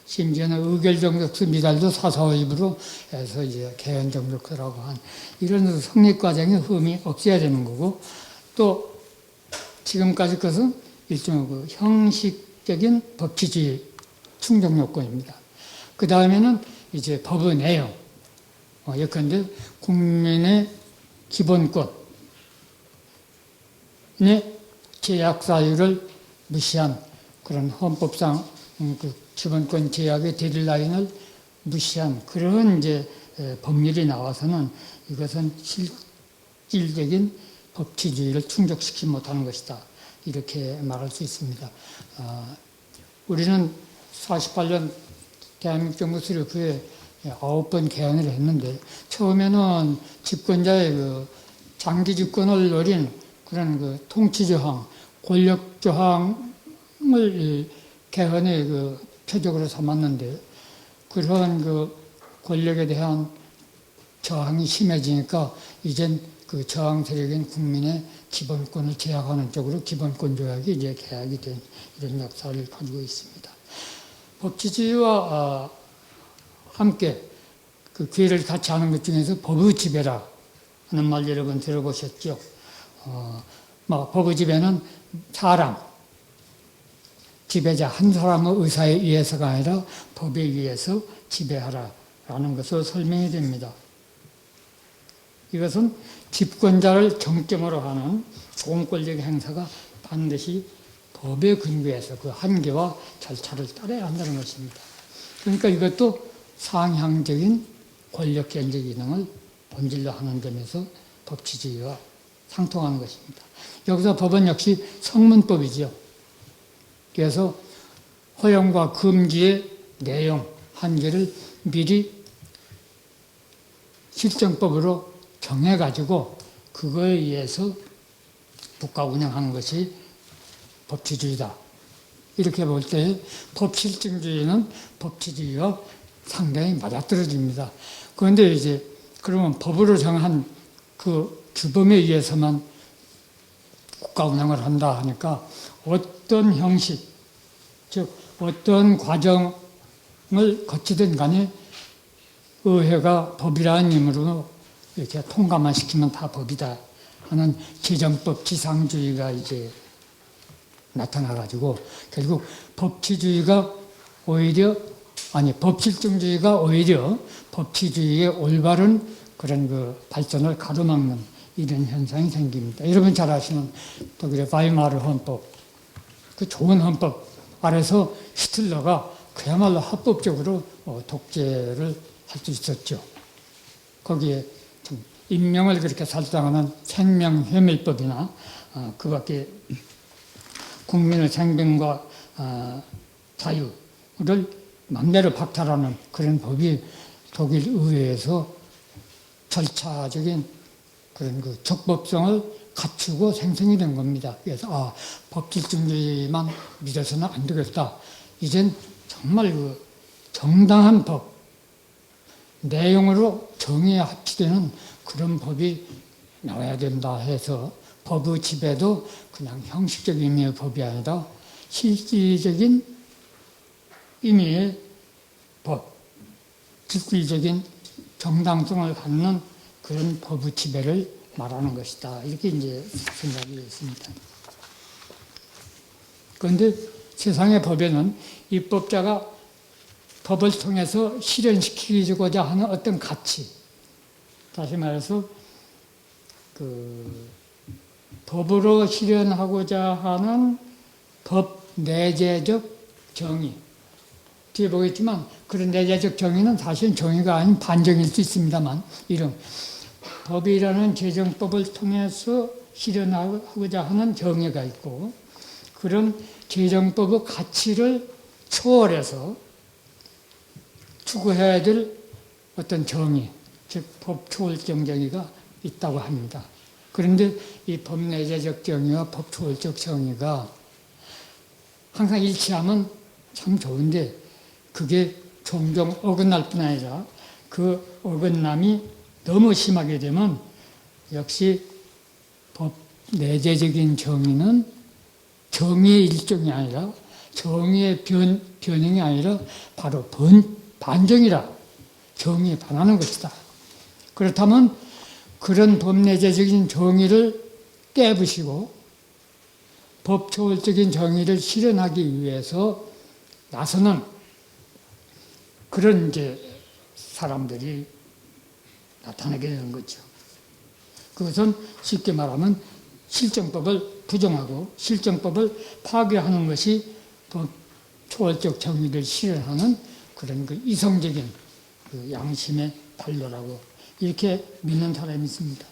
심지어는 의결정적수 미달도 사사오입으로 해서 이제 개헌정적수라고 한 이런 성립 과정의 흠이 없어야 되는 거고 또 지금까지 것은 일종의 그 형식적인 법치주의 충족 요건입니다. 그 다음에는 이제 법의 내용, 예컨대 국민의 기본권의 제약 사유를 무시한 그런 헌법상 그 기본권 제약의 데드라인을 무시한 그런 이제 법률이 나와서는 이것은 실질적인 법치주의를 충족시키지 못하는 것이다. 이렇게 말할 수 있습니다. 우리는 48년 대한민국 정부 수립 후에 9번 개헌을 했는데 처음에는 집권자의 그 장기 집권을 노린 그런 그 통치저항, 권력저항을 개헌의 그 표적으로 삼았는데 그런 그 권력에 대한 저항이 심해지니까 이젠 그 저항 세력인 국민의 기본권을 제약하는 쪽으로 기본권 조약이 이제 개혁이 된 이런 역사를 가지고 있습니다. 법치주의와 함께 그 기회를 같이 하는 것 중에서 법의 지배라 하는 말 여러분 들어보셨죠? 법의 지배는 사람, 지배자 한 사람의 의사에 의해서가 아니라 법에 의해서 지배하라라는 것으로 설명이 됩니다. 이것은 집권자를 정점으로 하는 공권력 행사가 반드시 법에 근거해서 그 한계와 절차를 따라야 한다는 것입니다. 그러니까 이것도 상향적인 권력 견제 기능을 본질로 하는 점에서 법치주의와 상통하는 것입니다. 여기서 법은 역시 성문법이죠. 그래서 허용과 금지의 내용, 한계를 미리 실정법으로 정해가지고 그거에 의해서 국가 운영하는 것이 법치주의다. 이렇게 볼 때 법실증주의는 법치주의와 상당히 맞아떨어집니다. 그런데 이제 그러면 법으로 정한 그 규범에 의해서만 국가 운영을 한다 하니까 어떤 형식, 즉 어떤 과정을 거치든 간에 의회가 법이라는 이름으로 이렇게 통과만 시키면 다 법이다 하는 지정법 지상주의가 이제 나타나가지고 결국 법치주의가 오히려 법실증주의가 오히려 법치주의의 올바른 그런 그 발전을 가로막는 이런 현상이 생깁니다. 여러분 잘 아시는 독일의 바이마르 헌법, 그 좋은 헌법 아래서 히틀러가 그야말로 합법적으로 독재를 할 수 있었죠. 거기에 좀 인명을 그렇게 살상하는 생명훼멸법이나 그 밖에 국민의 생명과 자유를 맘대로 박탈하는 그런 법이 독일 의회에서 절차적인 그런 그 적법성을 갖추고 생성이 된 겁니다. 그래서 법질주의만 믿어서는 안 되겠다. 이젠 정말 그 정당한 법, 내용으로 정의에 합치되는 그런 법이 나와야 된다 해서 법의 지배도 그냥 형식적 의미의 법이 아니라 실질적인 의미의 법, 실질적인 정당성을 갖는 그런 법의 지배를 말하는 것이다. 이렇게 이제 생각이 있습니다. 그런데 세상의 법에는 입법자가 법을 통해서 실현시키고자 하는 어떤 가치, 다시 말해서 그 법으로 실현하고자 하는 법 내재적 정의. 뒤에 보겠지만 그런 내재적 정의는 사실 정의가 아닌 반정일 수 있습니다만 이런 법이라는 제정법을 통해서 실현하고자 하는 정의가 있고 그런 제정법의 가치를 초월해서 추구해야 될 어떤 정의, 즉 법초월적 정의가 있다고 합니다. 그런데 이 법내재적 정의와 법초월적 정의가 항상 일치하면 참 좋은데 그게 종종 어긋날 뿐 아니라 그 어긋남이 너무 심하게 되면 역시 법 내재적인 정의는 정의의 일종이 아니라 정의의 변형이 아니라 바로 반정이라 정의에 반하는 것이다. 그렇다면 그런 법 내재적인 정의를 깨부시고 법초월적인 정의를 실현하기 위해서 나서는 그런 이제 사람들이 나타나게 되는 거죠. 그것은 쉽게 말하면 실정법을 부정하고 실정법을 파괴하는 것이 법 초월적 정의를 실현하는 그런 그 이성적인 그 양심의 발로라고 이렇게 믿는 사람이 있습니다.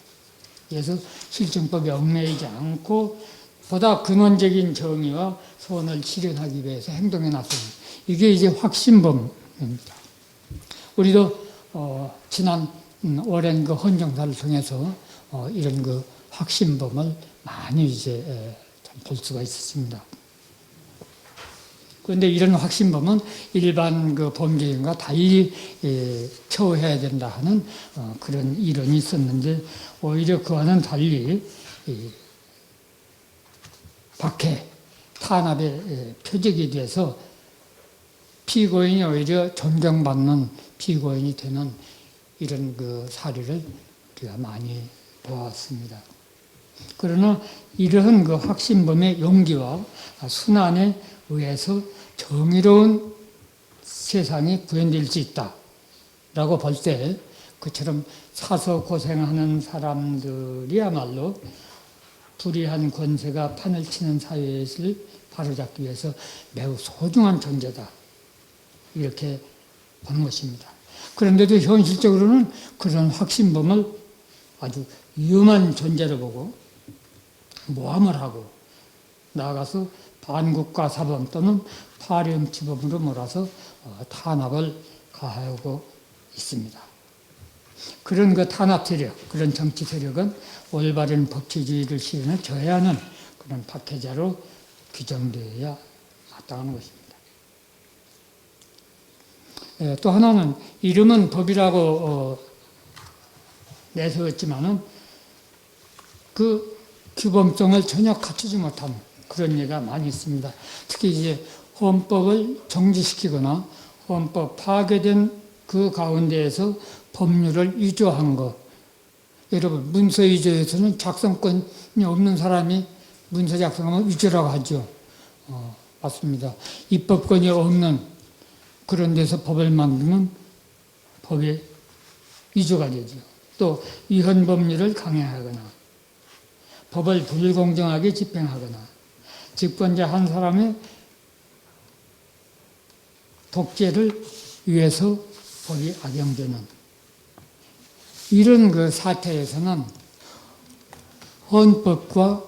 그래서 실정법에 얽매이지 않고 보다 근원적인 정의와 소원을 실현하기 위해서 행동에 나서는 이게 이제 확신범입니다. 우리도 지난 오랜 그 헌정사를 통해서 이런 그 확신범을 많이 이제 볼 수가 있었습니다. 그런데 이런 확신범은 일반 그 범죄인과 달리 처우해야 된다 하는 그런 이론이 있었는데 오히려 그와는 달리 박해, 탄압의 표적이 돼서 피고인이 오히려 존경받는 피고인이 되는 이런 그 사례를 우리가 많이 보았습니다. 그러나 이러한 그 확신범의 용기와 순환의 의해서 정의로운 세상이 구현될 수 있다라고 볼 때 그처럼 사서 고생하는 사람들이야말로 불의한 권세가 판을 치는 사회를 바로잡기 위해서 매우 소중한 존재다. 이렇게 보는 것입니다. 그런데도 현실적으로는 그런 확신범을 아주 위험한 존재로 보고 모함을 하고 나아가서 반국가 사범 또는 파렴치범으로 몰아서 탄압을 가하고 있습니다. 그런 그 탄압 세력, 그런 정치 세력은 올바른 법치주의를 실현을 저해하는 그런 박해자로 규정되어야 마땅한 것입니다. 또 하나는 이름은 법이라고 내세웠지만은 그 규범성을 전혀 갖추지 못한 그런 예가 많이 있습니다. 특히 이제 헌법을 정지시키거나 헌법 파괴된 그 가운데에서 법률을 위조한 것. 여러분, 문서 위조에서는 작성권이 없는 사람이 문서 작성하면 위조라고 하죠. 맞습니다. 입법권이 없는 그런 데서 법을 만들면 법이 위조가 되죠. 또 위헌 법률을 강행하거나 법을 불공정하게 집행하거나 집권자 한 사람의 독재를 위해서 법이 악용되는 이런 그 사태에서는 헌법과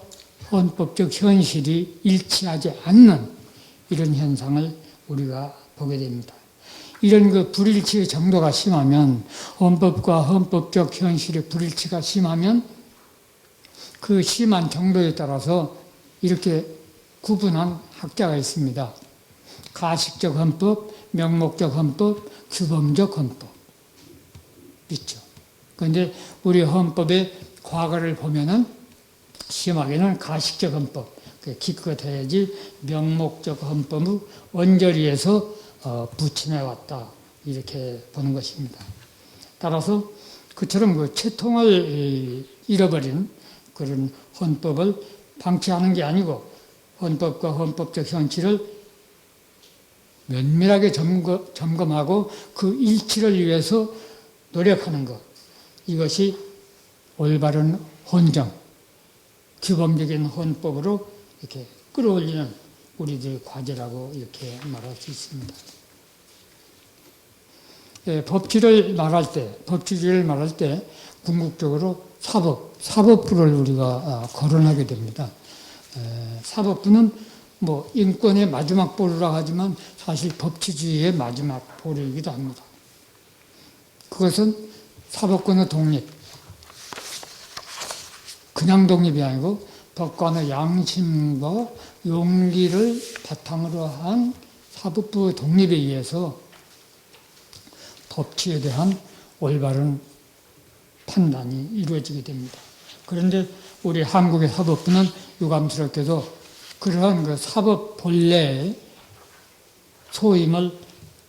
헌법적 현실이 일치하지 않는 이런 현상을 우리가 보게 됩니다. 이런 그 불일치의 정도가 심하면 헌법과 헌법적 현실의 불일치가 심하면 그 심한 정도에 따라서 이렇게 구분한 학자가 있습니다. 가식적 헌법, 명목적 헌법, 규범적 헌법 있죠. 그런데 우리 헌법의 과거를 보면은 심하게는 가식적 헌법, 기껏해야지 명목적 헌법의 원저리에서 부침해 왔다 이렇게 보는 것입니다. 따라서 그처럼 그 채통을 잃어버린 그런 헌법을 방치하는 게 아니고 헌법과 헌법적 현실을 면밀하게 점검하고 그 일치를 위해서 노력하는 것. 이것이 올바른 헌정, 규범적인 헌법으로 이렇게 끌어올리는 우리들의 과제라고 이렇게 말할 수 있습니다. 법치를 말할 때, 법치주의를 말할 때 궁극적으로 사법부를 우리가 거론하게 됩니다. 사법부는 뭐 인권의 마지막 보루라고 하지만 사실 법치주의의 마지막 보루이기도 합니다. 그것은 사법권의 독립, 그냥 독립이 아니고 법관의 양심과 용기를 바탕으로 한 사법부의 독립에 의해서 법치에 대한 올바른 판단이 이루어지게 됩니다. 그런데 우리 한국의 사법부는 유감스럽게도 그러한 그 사법 본래의 소임을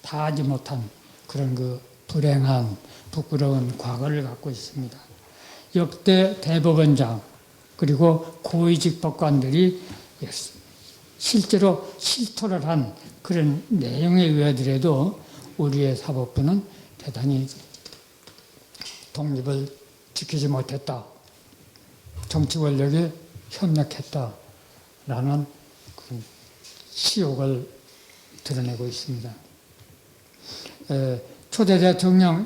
다하지 못한 그런 그 불행한 부끄러운 과거를 갖고 있습니다. 역대 대법원장 그리고 고위직 법관들이 실제로 실토를 한 그런 내용에 의하더라도 우리의 사법부는 대단히 독립을 지키지 못했다. 정치 권력에 협력했다라는 그런 시욕을 드러내고 있습니다. 초대 대통령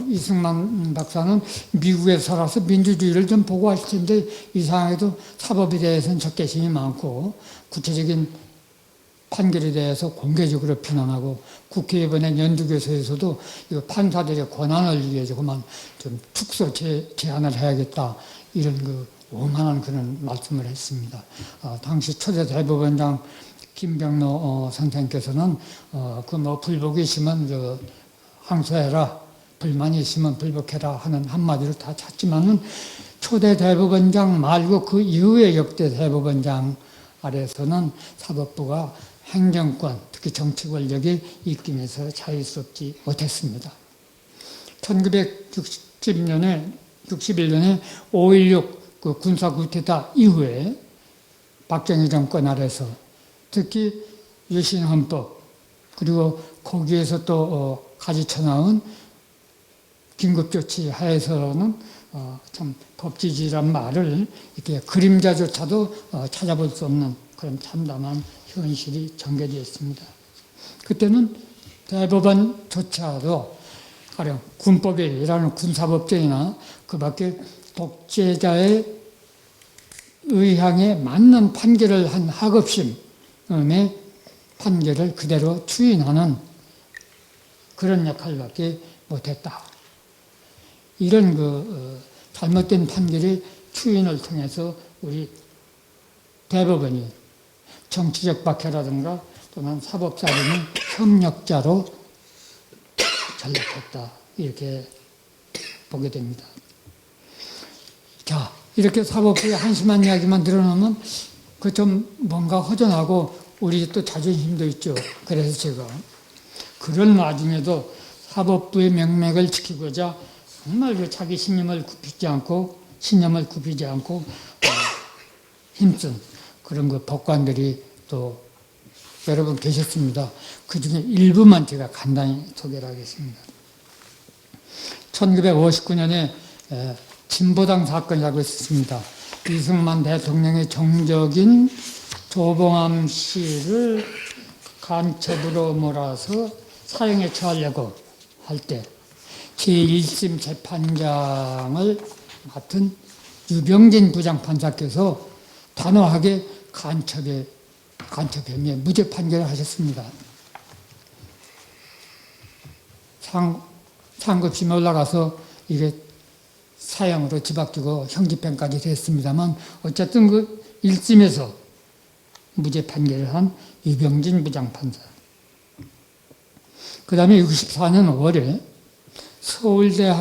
이승만 박사는 미국에 살아서 민주주의를 좀 보고 할 텐데 이상하게도 사법에 대해서는 적개심이 많고 구체적인 판결에 대해서 공개적으로 비난하고 국회에 보낸 연두교서에서도 이거 판사들의 권한을 위해서 그만 좀 축소 제한을 해야겠다 이런 그 오만한 그런 말씀을 했습니다. 당시 초대 대법원장 김병로 선생께서는 그 뭐 불복이 있으면 항소해라, 불만이 있으면 불복해라 하는 한마디로 다 찼지만은 초대 대법원장 말고 그 이후의 역대 대법원장 아래서는 사법부가 행정권, 특히 정치 권력의 입김에서 자유스럽지 못했습니다. 1961년에 5.16 그 군사 쿠데타 이후에 박정희 정권 아래서 특히 여신헌법 그리고 거기에서 또 가지쳐 나온 긴급조치 하에서는 참 법치주의란 말을 이렇게 그림자조차도 찾아볼 수 없는 그런 참담한 현실이 전개되었습니다. 그때는 대법원조차도 가령 군법에 일하는 군사법정이나 그 밖에 독재자의 의향에 맞는 판결을 한 하급심의 판결을 그대로 추인하는 그런 역할밖에 못했다. 이런 잘못된 판결의 추인을 통해서 우리 대법원이 정치적 박해라든가 또는 사법사정의 협력자로 전락했다. 이렇게 보게 됩니다. 자, 이렇게 사법부의 한심한 이야기만 들어놓으면 그 좀 뭔가 허전하고 우리 또 자존심도 있죠. 그래서 제가 그런 와중에도 사법부의 명맥을 지키고자 정말 그 자기 신념을 굽히지 않고 힘쓴 그런 그 법관들이 또 여러분 계셨습니다. 그 중에 일부만 제가 간단히 소개를 하겠습니다. 1959년에 진보당 사건이라고 있었습니다. 이승만 대통령의 정적인 조봉암 씨를 간첩으로 몰아서 사형에 처하려고 할 때 제1심 재판장을 맡은 유병진 부장판사께서 단호하게 간첩 혐의에 무죄 판결을 하셨습니다. 상급심에 올라가서 이게 사형으로 집합되고 형집행까지 됐습니다만 어쨌든 그 1심에서 무죄 판결을 한 유병진 부장판사. 그 다음에 64년 5월에 서울대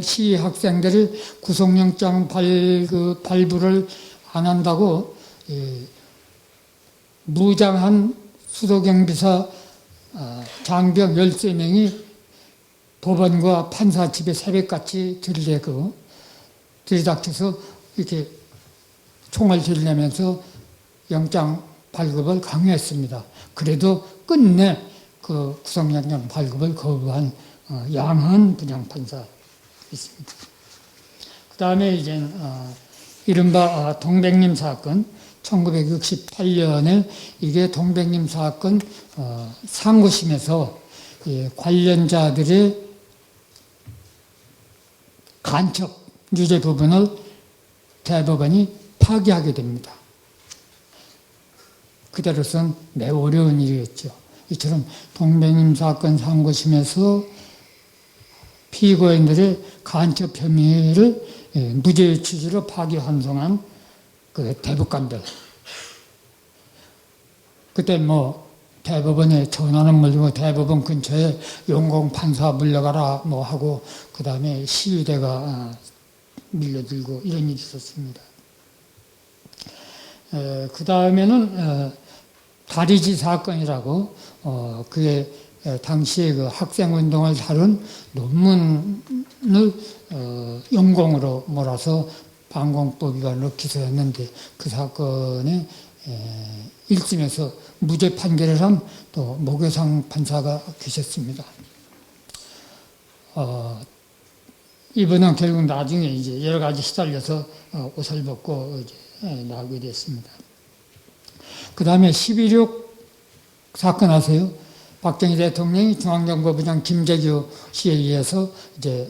시학생들이 구속영장 발부를 안 한다고 무장한 수도경비사 장병 13명이 법원과 판사 집에 새벽같이 들이닥쳐서 이렇게 총을 들이내면서 영장 발급을 강요했습니다. 그래도 끝내 그 구속영장 발급을 거부한 양한 부장판사 있습니다. 그 다음에 이제 이른바 동백님 사건, 1968년에 이게 동백님 사건 상고심에서 관련자들의 간첩 유죄 부분을 대법원이 파기하게 됩니다. 그대로선 매우 어려운 일이었죠. 이처럼 동백님 사건 상고심에서 피고인들의 간첩 혐의를 무죄 취지로 파기환송한 그 대법관들. 그때 대법원에 전화는 물리고 대법원 근처에 용공 판사 물러가라 하고 그 다음에 시위대가 밀려들고 이런 일이 있었습니다. 그 다음에는 다리지 사건이라고 그게 당시에 그 학생운동을 다룬 논문을 용공으로 몰아서 방공법 위반으로 기소했는데 그 사건에 1심에서 무죄 판결을 한 또 모교상 판사가 계셨습니다. 이분은 결국 나중에 이제 여러 가지 시달려서 옷을 벗고 이제 나오게 됐습니다. 그 다음에 12.6 사건 아세요? 박정희 대통령이 중앙정보부장 김재규 씨에 의해서 이제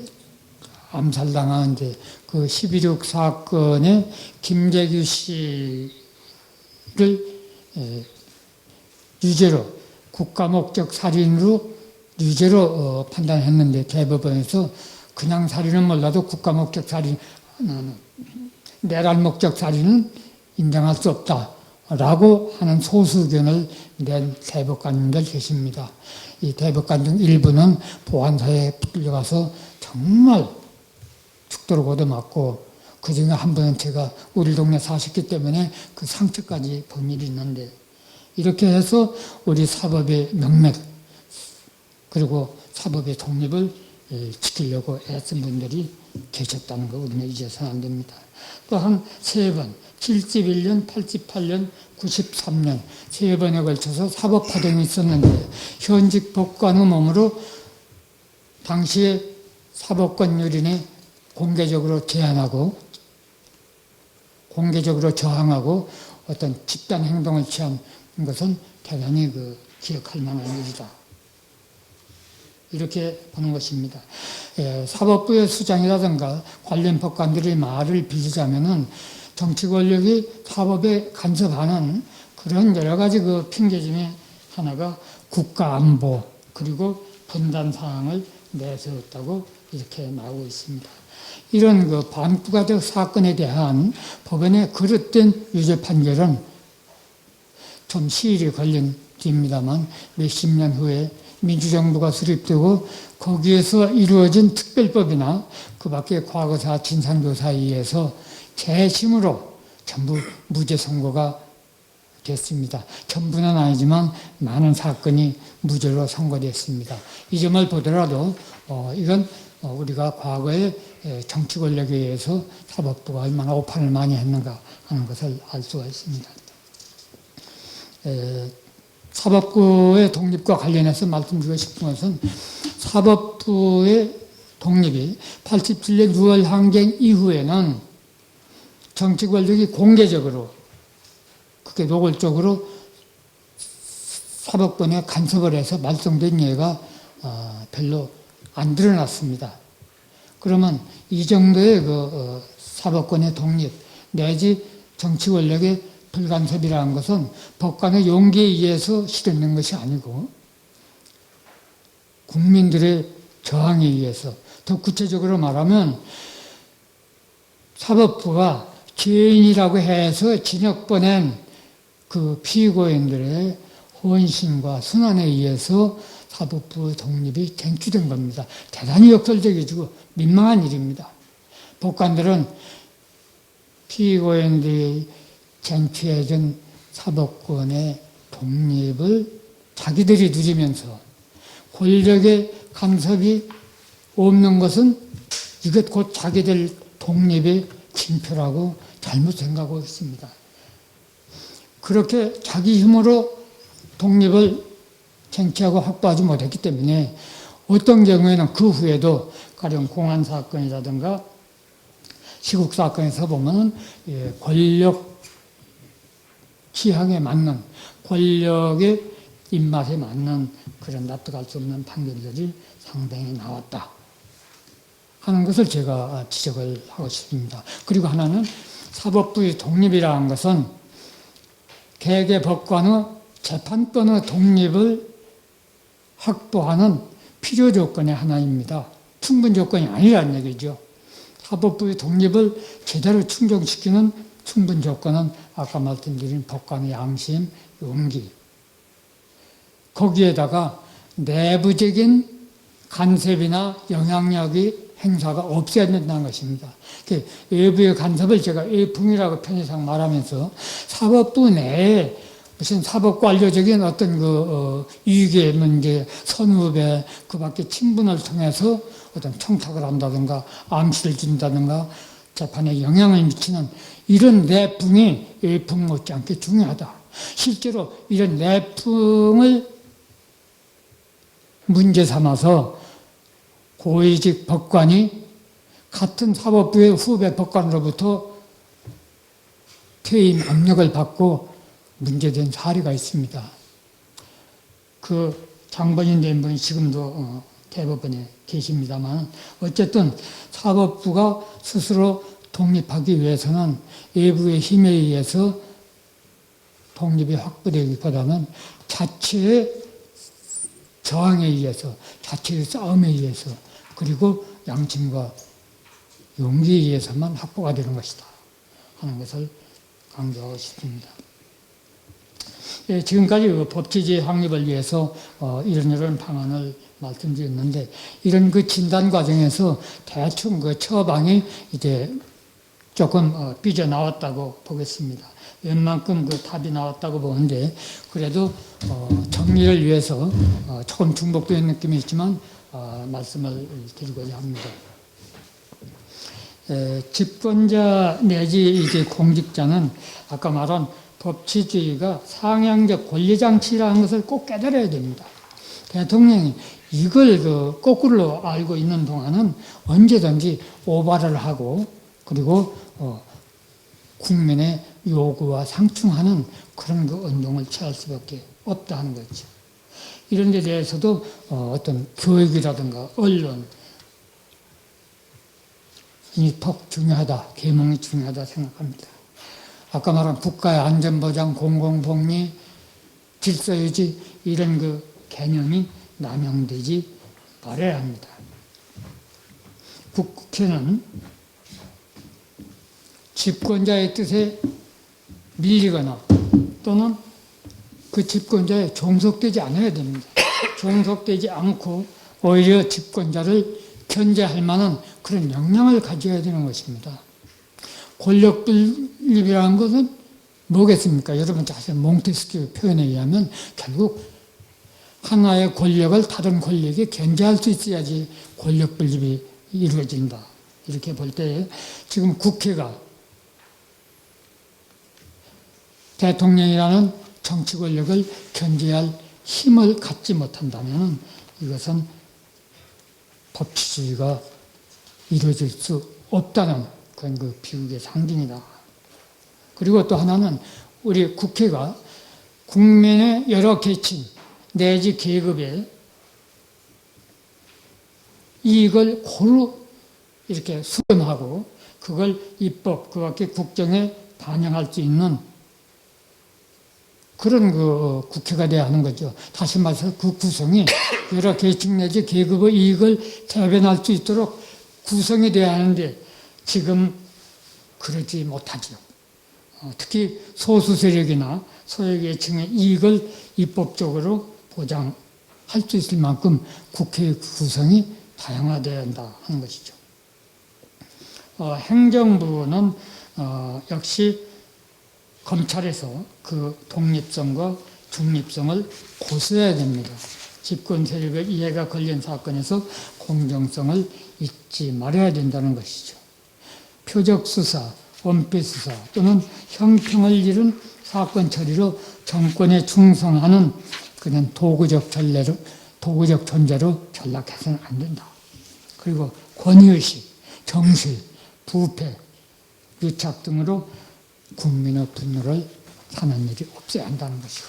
암살당한 이제 그 12.6 사건에 김재규 씨를 유죄로 국가 목적 살인으로 유죄로 판단했는데 대법원에서 그냥 살인은 몰라도 국가 목적 살인, 내란 목적 살인은 인정할 수 없다라고 하는 소수 의견을 낸 대법관님들 계십니다. 이 대법관 중 일부는 보안사에 끌려가서 정말 죽도록 얻어맞고 그 중에 한 분은 제가 우리 동네 사셨기 때문에 그 상처까지 본 일이 있는데 이렇게 해서 우리 사법의 명맥 그리고 사법의 독립을 지키려고 애쓴 분들이 계셨다는 거 우리는 잊어서는 안 됩니다. 또 한 3번, 71년, 88년, 93년 3번에 걸쳐서 사법파동이 있었는데 현직 법관의 몸으로 당시에 사법권 유린에 공개적으로 제한하고 공개적으로 저항하고 어떤 집단 행동을 취한 것은 대단히 기억할 만한 일이다. 이렇게 보는 것입니다. 사법부의 수장이라든가 관련 법관들의 말을 빌리자면은 정치 권력이 사법에 간섭하는 그런 여러 가지 핑계 중에 하나가 국가 안보 그리고 분단 사항을 내세웠다고 이렇게 나오고 있습니다. 이런 반부가적 사건에 대한 법원의 그릇된 유죄 판결은 좀 시일이 걸린 뒤입니다만 몇십 년 후에 민주정부가 수립되고 거기에서 이루어진 특별법이나 그 밖에 과거사 진상조사에 의해서 재심으로 전부 무죄 선고가 됐습니다. 전부는 아니지만 많은 사건이 무죄로 선고됐습니다. 이 점을 보더라도 이건 우리가 과거에 정치 권력에 의해서 사법부가 얼마나 오판을 많이 했는가 하는 것을 알 수가 있습니다. 사법부의 독립과 관련해서 말씀드리고 싶은 것은 사법부의 독립이 87년 6월 항쟁 이후에는 정치 권력이 공개적으로 그게 노골적으로 사법권에 간섭을 해서 말썽된 예가 별로 안 드러났습니다. 그러면 이 정도의 사법권의 독립 내지 정치 권력의 불간섭이라는 것은 법관의 용기에 의해서 실현된 것이 아니고 국민들의 저항에 의해서 더 구체적으로 말하면 사법부가 죄인이라고 해서 징역 보낸 그 피고인들의 헌신과 순환에 의해서 사법부 독립이 쟁취된 겁니다. 대단히 역설적이고 민망한 일입니다. 법관들은 피고인들이 쟁취해준 사법권의 독립을 자기들이 누리면서 권력의 간섭이 없는 것은 이것 곧 자기들 독립의 징표라고 잘못 생각하고 있습니다. 그렇게 자기 힘으로 독립을 쟁취하고 확보하지 못했기 때문에 어떤 경우에는 그 후에도 가령 공안 사건이라든가 시국 사건에서 보면 권력 취향에 맞는 권력의 입맛에 맞는 그런 납득할 수 없는 판결들이 상당히 나왔다 하는 것을 제가 지적을 하고 싶습니다. 그리고 하나는 사법부의 독립이라는 것은 개개 법관의 재판권의 독립을 확보하는 필요 조건의 하나입니다. 충분 조건이 아니라는 얘기죠. 사법부의 독립을 제대로 충족시키는 충분 조건은 아까 말씀드린 법관의 양심, 용기. 거기에다가 내부적인 간섭이나 영향력이 행사가 없어야 된다는 것입니다. 외부의 간섭을 제가 외풍이라고 편의상 말하면서 사법부 내에 무슨 사법관료적인 어떤 이익의 문제, 선후배, 그 밖에 친분을 통해서 어떤 청탁을 한다든가 암시를 준다든가 재판에 영향을 미치는 이런 내풍이 외풍 못지않게 중요하다. 실제로 이런 내풍을 문제 삼아서 고위직 법관이 같은 사법부의 후배 법관으로부터 퇴임 압력을 받고 문제된 사례가 있습니다. 그 장본인 된 분이 지금도 대법원에 계십니다만 어쨌든 사법부가 스스로 독립하기 위해서는 외부의 힘에 의해서 독립이 확보되기보다는 자체의 저항에 의해서 자체의 싸움에 의해서 그리고 양심과 용기에 의해서만 확보가 되는 것이다 하는 것을 강조하고 싶습니다. 지금까지 법치주의 확립을 위해서 이런 방안을 말씀드렸는데 이런 진단 과정에서 대충 처방이 이제 조금 삐져나왔다고 보겠습니다. 웬만큼 답이 나왔다고 보는데 그래도 정리를 위해서 조금 중복된 느낌이 있지만 말씀을 드리고자 합니다. 집권자 내지 이제 공직자는 아까 말한 법치주의가 상향적 권리장치라는 것을 꼭 깨달아야 됩니다. 대통령이 이걸 거꾸로 알고 있는 동안은 언제든지 오바를 하고 그리고 국민의 요구와 상충하는 그런 운동을 취할 수밖에 없다는 거죠. 이런 데 대해서도 어떤 교육이라든가 언론 이 턱 중요하다, 계몽이 중요하다 생각합니다. 아까 말한 국가의 안전보장, 공공복리, 질서유지 이런 개념이 남용되지 말아야 합니다. 국회는 집권자의 뜻에 밀리거나 또는 그 집권자에 종속되지 않아야 됩니다. 종속되지 않고 오히려 집권자를 견제할 만한 그런 역량을 가져야 되는 것입니다. 권력 분립이라는 것은 뭐겠습니까? 여러분 자신 몽테스키의 표현에 의하면 결국 하나의 권력을 다른 권력에 견제할 수 있어야지 권력 분립이 이루어진다. 이렇게 볼 때 지금 국회가 대통령이라는 정치 권력을 견제할 힘을 갖지 못한다면 이것은 법치주의가 이루어질 수 없다는 그런 비극의 상징이다. 그리고 또 하나는 우리 국회가 국민의 여러 계층 내지 계급의 이익을 고루 이렇게 수렴하고 그걸 입법, 그 밖에 국정에 반영할 수 있는 그런 국회가 돼야 하는 거죠. 다시 말해서 그 구성이 여러 계층 내지 계급의 이익을 대변할 수 있도록 구성이 돼야 하는데 지금 그러지 못하죠. 특히 소수 세력이나 소외 계층의 이익을 입법적으로 보장할 수 있을 만큼 국회의 구성이 다양화되어야 한다 하는 것이죠. 행정부는 역시 검찰에서 그 독립성과 중립성을 고수해야 됩니다. 집권 세력의 이해가 걸린 사건에서 공정성을 잊지 말아야 된다는 것이죠. 표적 수사, 원피 수사 또는 형평을 잃은 사건 처리로 정권에 충성하는 그냥 도구적 존재로 전락해서는 안 된다. 그리고 권위의식, 정실, 부패, 유착 등으로 국민의 분노를 사는 일이 없어야 한다는 것이고,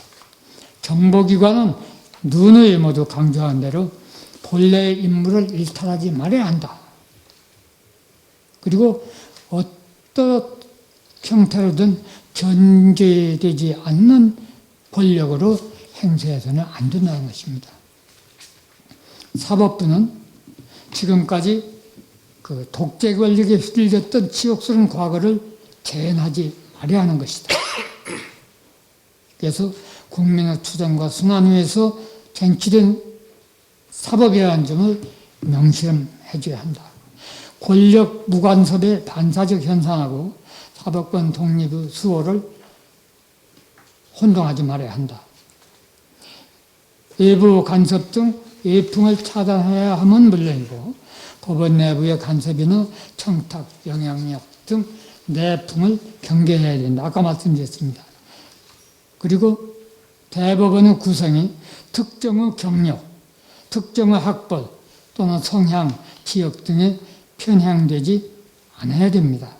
정보기관은 누누이 모두 강조한 대로 본래의 임무를 일탈하지 말아야 한다. 그리고 어떤 형태로든 견제되지 않는 권력으로 행세해서는 안 된다는 것입니다. 사법부는 지금까지 그 독재 권력에 휘둘렸던 치욕스러운 과거를 재현하지 말아야 하는 것이다. 그래서 국민의 투쟁과 순환 위에서 쟁취된 사법이라는 점을 명심해 줘야 한다. 권력 무간섭의 반사적 현상하고 사법권 독립의 수호를 혼동하지 말아야 한다. 외부 간섭 등 외풍을 차단해야 함은 물론이고 법원 내부의 간섭이나 청탁, 영향력 등 내풍을 경계해야 된다. 아까 말씀드렸습니다. 그리고 대법원의 구성이 특정의 경력, 특정의 학벌 또는 성향, 지역 등에 편향되지 않아야 됩니다.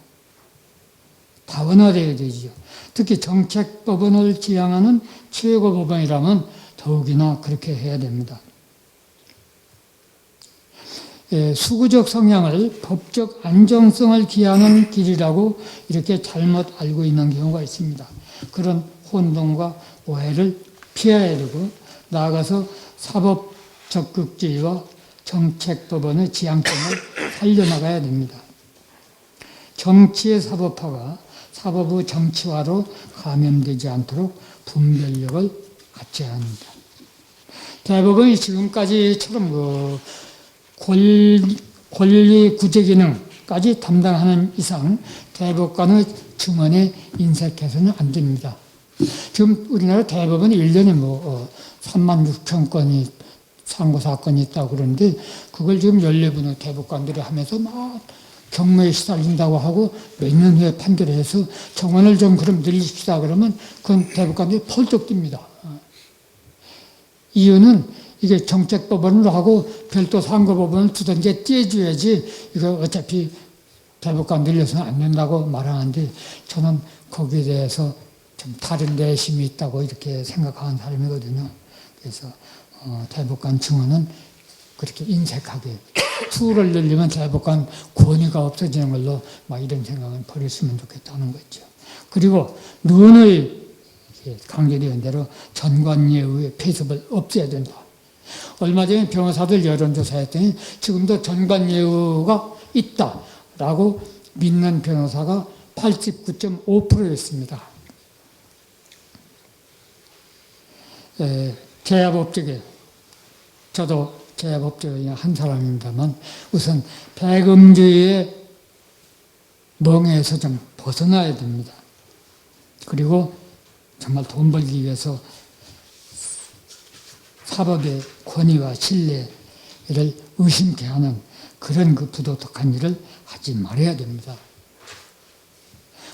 다원화되어야 되지요. 특히 정책법원을 지향하는 최고법원이라면 더욱이나 그렇게 해야 됩니다. 수구적 성향을 법적 안정성을 기하는 길이라고 이렇게 잘못 알고 있는 경우가 있습니다. 그런 혼동과 오해를 피해야 되고 나아가서 사법 적극주의와 정책법원의 지향점을 살려나가야 됩니다. 정치의 사법화가 사법의 정치화로 감염되지 않도록 분별력을 갖춰야 합니다. 대법원이 지금까지처럼 권리 구제 기능까지 담당하는 이상 대법관의 증언에 인색해서는 안 됩니다. 지금 우리나라 대법원이 1년에 36,000건이 상고 사건이 있다고 그러는데 그걸 지금 14분의 대법관들이 하면서 막 경무에 시달린다고 하고 몇 년 후에 판결을 해서 정원을 좀 그럼 늘립시다 그러면 그건 대법관이 펄쩍 뜁니다. 이유는 이게 정책법원으로 하고 별도 상고법원을 두던지 떼줘야지 이거 어차피 대법관 늘려서는 안 된다고 말하는데 저는 거기에 대해서 좀 다른 내심이 있다고 이렇게 생각하는 사람이거든요. 그래서 대법관 증언은 그렇게 인색하게 수를 늘리면 대법관 권위가 없어지는 걸로 막 이런 생각은 버렸으면 좋겠다는 거죠. 그리고 른의 강조된 대로 전관예우의 폐습을 없애야 된다. 얼마 전에 변호사들 여론조사했더니 지금도 전관예우가 있다라고 믿는 변호사가 89.5%였습니다. 제야법적에 저도 제야법적의 한 사람입니다만 우선 배금주의의 멍에서 좀 벗어나야 됩니다. 그리고 정말 돈 벌기 위해서 사법의 권위와 신뢰를 의심케 하는 그런 그 부도덕한 일을 하지 말아야 됩니다.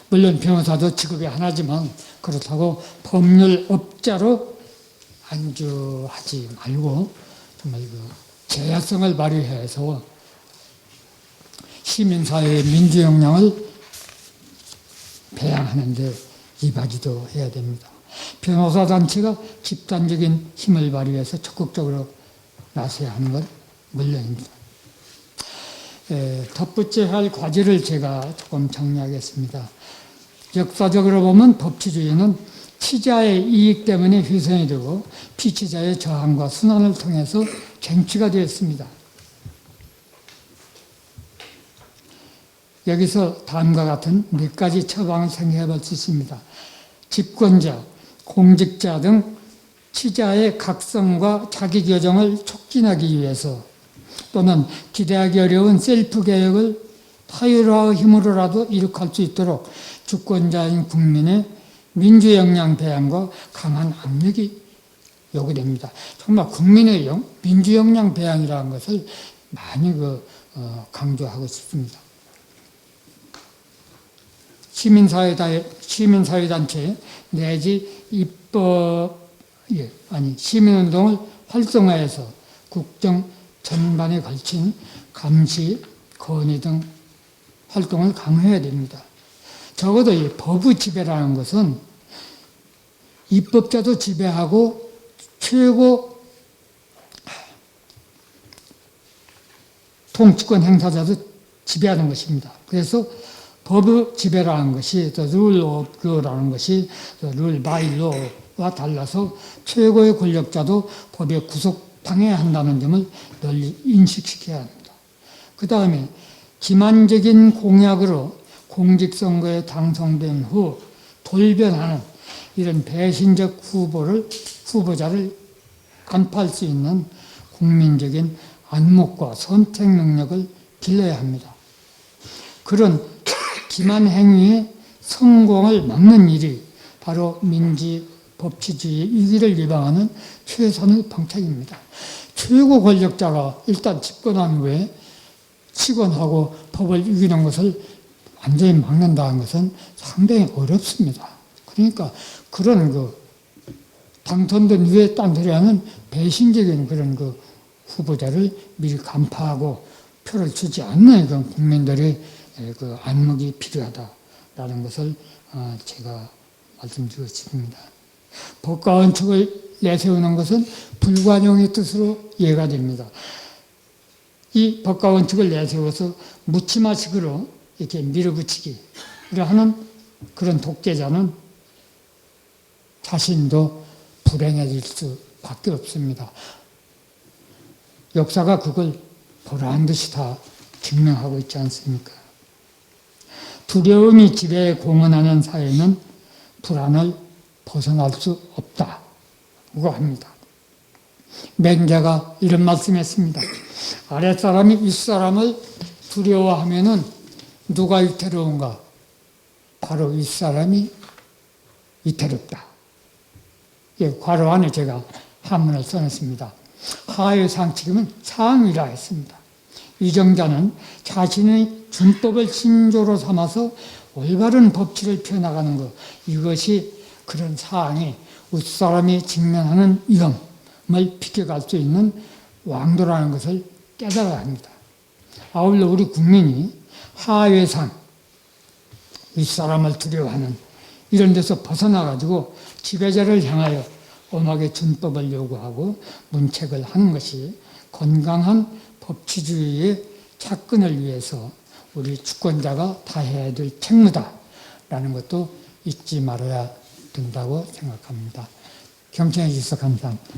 물론 변호사도 직업이 하나지만 그렇다고 법률업자로 안주하지 말고 정말 그 제야성을 발휘해서 시민사회의 민주역량을 배양하는 데 이바지도 해야 됩니다. 변호사 단체가 집단적인 힘을 발휘해서 적극적으로 나서야 하는 건 물론입니다. 덧붙여야 할 과제를 제가 조금 정리하겠습니다. 역사적으로 보면 법치주의는 치자의 이익 때문에 훼손이 되고 피치자의 저항과 순환을 통해서 쟁취가 되었습니다. 여기서 다음과 같은 몇 가지 처방을 생각해 볼 수 있습니다. 집권자, 공직자 등 치자의 각성과 자기교정을 촉진하기 위해서 또는 기대하기 어려운 셀프 개혁을 타율화의 힘으로라도 이룩할 수 있도록 주권자인 국민의 민주 역량 배양과 강한 압력이 요구됩니다. 정말 국민의 민주 역량 배양이라는 것을 많이 강조하고 싶습니다. 시민사회단체 내지 시민운동을 활성화해서 국정 전반에 걸친 감시, 건의 등 활동을 강화해야 됩니다. 적어도 이 법의 지배라는 것은 입법자도 지배하고 최고 통치권 행사자도 지배하는 것입니다. 그래서 법의 지배라는 것이 the rule of law라는 것이 the rule by law와 달라서 최고의 권력자도 법에 구속당해야 한다는 점을 널리 인식시켜야 합니다. 그 다음에 기만적인 공약으로 공직선거에 당선된 후 돌변하는 이런 배신적 후보자를 간파할 수 있는 국민적인 안목과 선택 능력을 길러야 합니다. 그런 기만 행위의 성공을 막는 일이 바로 민지 법치주의 위기를 예방하는 최선의 방책입니다. 최고 권력자가 일단 집권한 후에 치권하고 법을 이기는 것을 완전히 막는다는 것은 상당히 어렵습니다. 그러니까 그런 당선된 후에 딴소리하는 배신적인 그런 후보자를 미리 간파하고 표를 주지 않는 국민들의 안목이 필요하다라는 것을 제가 말씀드리고 싶습니다. 법과 원칙을 내세우는 것은 불관용의 뜻으로 이해가 됩니다. 이 법과 원칙을 내세워서 묻지마식으로 이렇게 밀어붙이기를 하는 그런 독재자는 자신도 불행해질 수밖에 없습니다. 역사가 그걸 보란 듯이 다 증명하고 있지 않습니까? 두려움이 지배에 공헌하는 사회는 불안을 벗어날 수 없다고 합니다. 맹자가 이런 말씀했습니다. 아랫사람이 윗사람을 두려워하면은 누가 위태로운가? 바로 윗사람이 위태롭다. 괄호 안에 제가 한문을 써놨습니다. 하의 상칙이면 상이라 했습니다. 위정자는 자신의 준법을 신조로 삼아서 올바른 법치를 펴나가는 것, 이것이 그런 사항이 우리사람이 직면하는 위험을 비껴갈 수 있는 왕도라는 것을 깨달아야 합니다. 아울러 우리 국민이 하회상, 윗사람을 두려워하는 이런 데서 벗어나가지고 지배자를 향하여 엄하게 준법을 요구하고 문책을 하는 것이 건강한 법치주의의 착근을 위해서 우리 주권자가 다해야 될 책무다라는 것도 잊지 말아야 된다고 생각합니다. 경청해 주셔서 감사합니다.